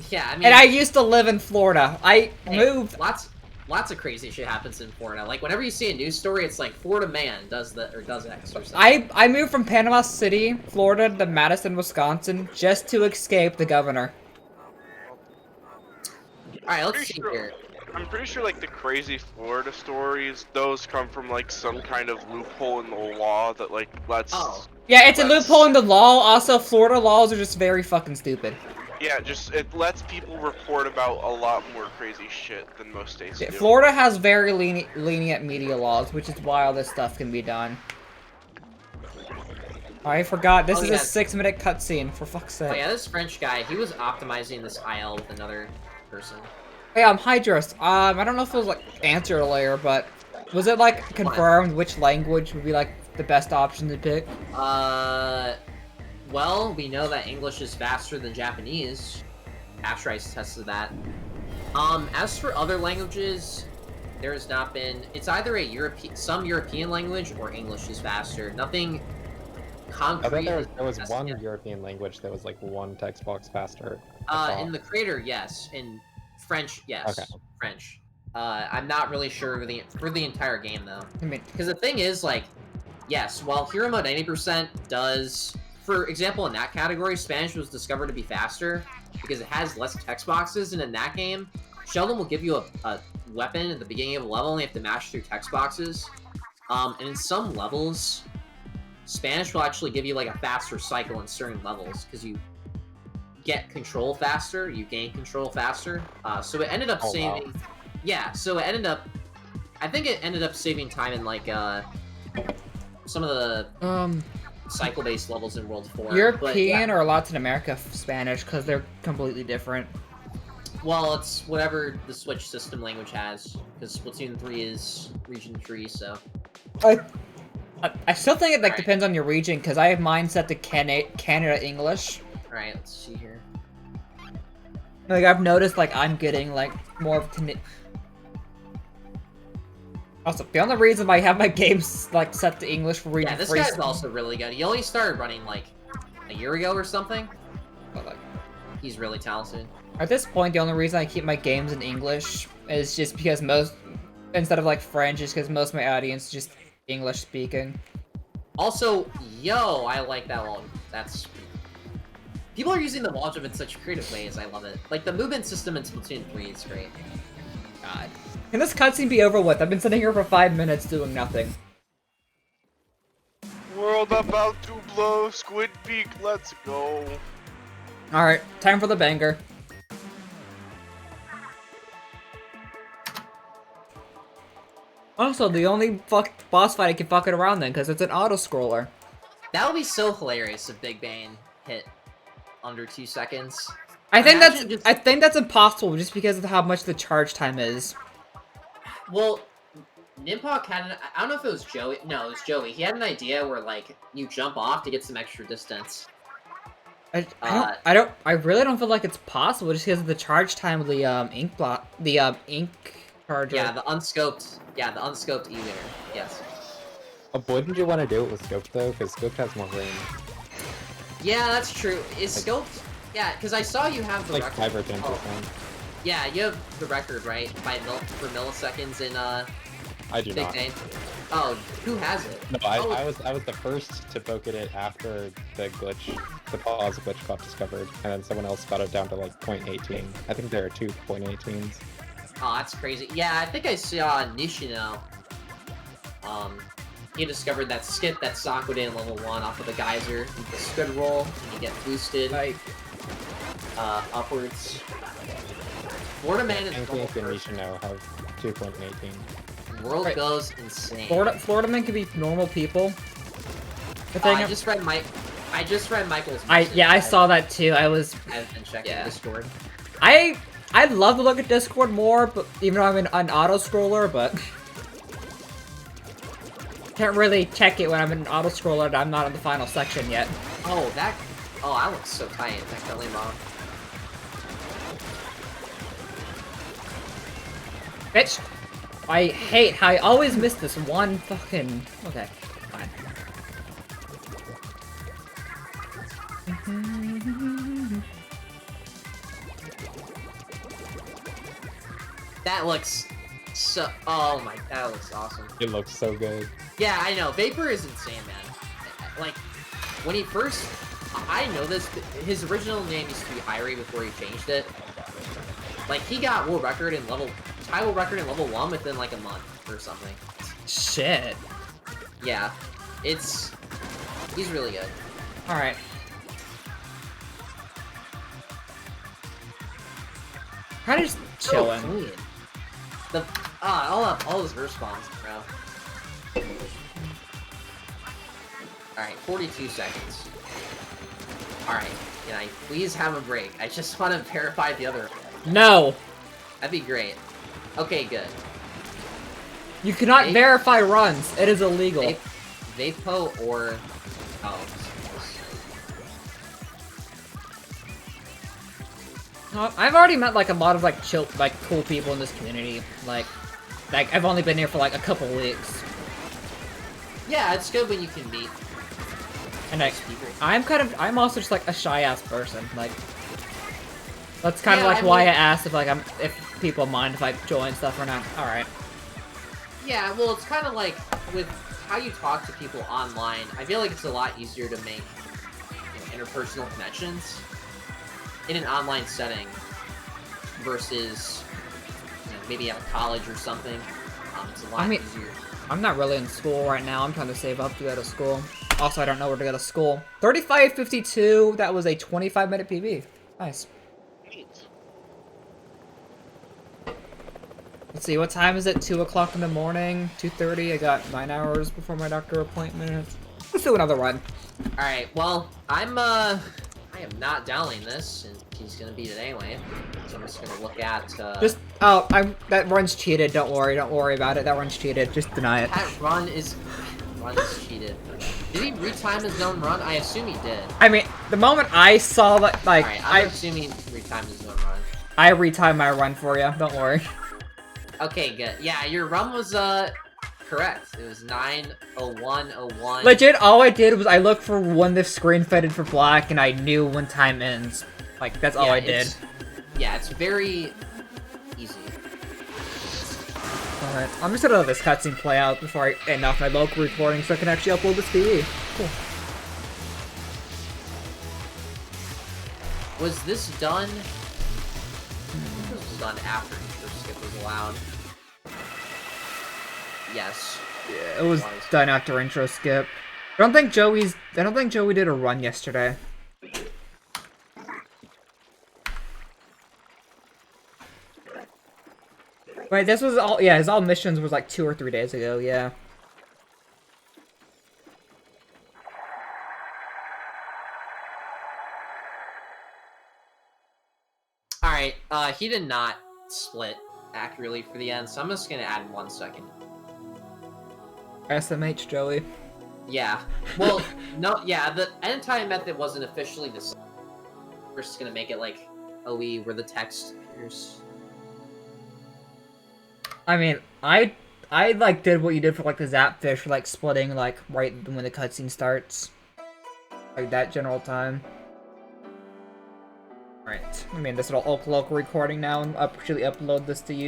Yeah, I mean... And I used to live in Florida. I moved... Lots of crazy shit happens in Florida. Like, whenever you see a news story, it's like, Florida man does X or something. I moved from Panama City, Florida to Madison, Wisconsin, just to escape the governor. Alright, let's see here. I'm pretty sure, like, the crazy Florida stories, those come from, like, some kind of loophole in the law that, like, lets... Oh. Yeah, it's a loophole in the law. Also, Florida laws are just very fucking stupid. Yeah, it lets people report about a lot more crazy shit than most states do. Florida has very lenient media laws, which is why all this stuff can be done. I forgot, this is a 6-minute cutscene, for fuck's sake. Oh yeah, this French guy, he was optimizing this IL with another person. Hey, Hydros. I don't know if it was, like, answered earlier, but was it, like, confirmed which language would be, like, the best option to pick? Well, we know that English is faster than Japanese. After I tested that. As for other languages, there has not been... It's either some European language or English is faster. Nothing concrete. I thought there was one European language that was like one text box faster. In the creator, yes. In French, yes. Okay. French. I'm not really sure for the entire game though. Because the thing is, like, yes, while Hero Mode 90% does... For example, in that category, Spanish was discovered to be faster because it has less text boxes, and in that game, Sheldon will give you a weapon at the beginning of a level, and you have to mash through text boxes. And in some levels, Spanish will actually give you, like, a faster cycle in certain levels, because you get control faster, you gain control faster. So it ended up saving... Wow. Yeah, so it ended up... I think it ended up saving time in, like, some of the... cycle-based levels in World 4. European or Latin America Spanish, because they're completely different. Well, it's whatever the Switch system language has, because Splatoon 3 is region free, so... I still think it, like, depends on your region, because I have mine set to Canada English. Alright, let's see here. Like, I've noticed, like, I'm getting, like, more of... Also, the only reason why I have my games, like, set to English for region free... Yeah, this guy's also really good. He only started running, like, a year ago or something. But, like, he's really talented. At this point, the only reason I keep my games in English is just because instead of, like, French, is because most of my audience is just English speaking. Also, yo, I like that one. That's... People are using the wall jump in such creative ways, I love it. Like, the movement system in Splatoon 3 is great. God. Can this cutscene be over with? I've been sitting here for 5 minutes doing nothing. World about to blow, Squid Peak, let's go. Alright, time for the banger. Also, the only boss fight I can fuck it around then, because it's an auto-scroller. That would be so hilarious if Big Bane hit under 2 seconds. I think that's impossible just because of how much the charge time is. Well, Nimpok had I don't know if it was Joey. No, it was Joey. He had an idea where, like, you jump off to get some extra distance. I really don't feel like it's possible just because of the charge time of the ink charger. Yeah, the unscoped e-layer. Yes. Wouldn't you want to do it with scoped though? Because scoped has more range. Yeah, that's true. Is scoped? Yeah, because I saw you have the record. 5 or 10%. Yeah, you have the record, right? For milliseconds in I do Big not. Bane. Oh, who has it? No, I was the first to poke at it after the pause glitch got discovered, and then someone else got it down to like 0.18. I think there are 2 0.18s. Oh, that's crazy. Yeah, I think I saw Nishino. He discovered that skip that Sakura did in level 1 off of the geyser. You just squid roll, and you get boosted upwards. Florida Man is... And Nishino have 2.18. World goes insane. Florida Men can be normal people. I just read Michael's message. I saw that too. I've been checking Discord. I'd love to look at Discord more, but even though I'm an auto scroller, but can't really check it when I'm in an auto scroller and I'm not in the final section yet. Oh, that looks so tight. That Kelly Mom. Bitch. I hate how I always miss this one fucking... Okay, fine. That looks so... Oh my... That looks awesome. It looks so good. Yeah, I know. Vapor is insane, man. Like, when he first... I know this. His original name used to be Irie before he changed it. Like, he got world record in level... Title record in level 1 within, like, a month or something. Shit. Yeah. It's... He's really good. Alright. How just chilling. So clean. The... all his verse spawns, bro. Alright, 42 seconds. Alright, can I please have a break? I just want to verify the other... No! That'd be great. Okay, good. You cannot verify runs. It is illegal. Vapo or... Oh. I've already met, like, a lot of, like, chill, like, cool people in this community. Like, I've only been here for, like, a couple weeks. Yeah, it's good when you can meet. And I'm also just, like, a shy-ass person. Like, that's kind of, like, why I asked if, like, if people mind if I join stuff or not. Alright. Yeah, well, it's kind of like, with how you talk to people online, I feel like it's a lot easier to make interpersonal connections in an online setting versus maybe at a college or something. It's a lot easier. I'm not really in school right now. I'm trying to save up to go to school. Also, I don't know where to go to school. 35:52. That was a 25-minute PB. Nice. Neat. Let's see, what time is it? 2 o'clock in the morning? 2:30? I got 9 hours before my doctor appointment. Let's do another run. Alright, well, I am not downloading this, and he's gonna beat it anyway. So I'm just gonna look at, that run's cheated, don't worry about it, that run's cheated, just deny it. That run is cheated. Did he retime his own run? I assume he did. I mean, the moment I saw that, like, Alright, I'm assuming he retimed his own run. I retimed my run for you, don't worry. Okay, good. Yeah, your run was, correct. It was 9:01:01. Legit, all I did was I looked for when the screen faded for black, and I knew when time ends. Like, that's all I did. Yeah, it's very easy. Alright, I'm just gonna let this cutscene play out before I end off my local recording so I can actually upload this PE. Cool. Was this done? I think this was done after skip was allowed. Yes. Yeah, it was done after intro skip. I don't think Joey did a run yesterday. Wait, this was all, yeah, his all missions was like 2 or 3 days ago, yeah. Alright, he did not split accurately for the end, so I'm just gonna add 1 second. SMH, Joey. Yeah. Well, no, yeah, the end time method wasn't officially decided. We're just gonna make it like OE where the text appears. I mean, I like did what you did for like the Zapfish for like splitting like right when the cutscene starts. Like that general time. Right. I mean, this will local recording now and actually upload this to you.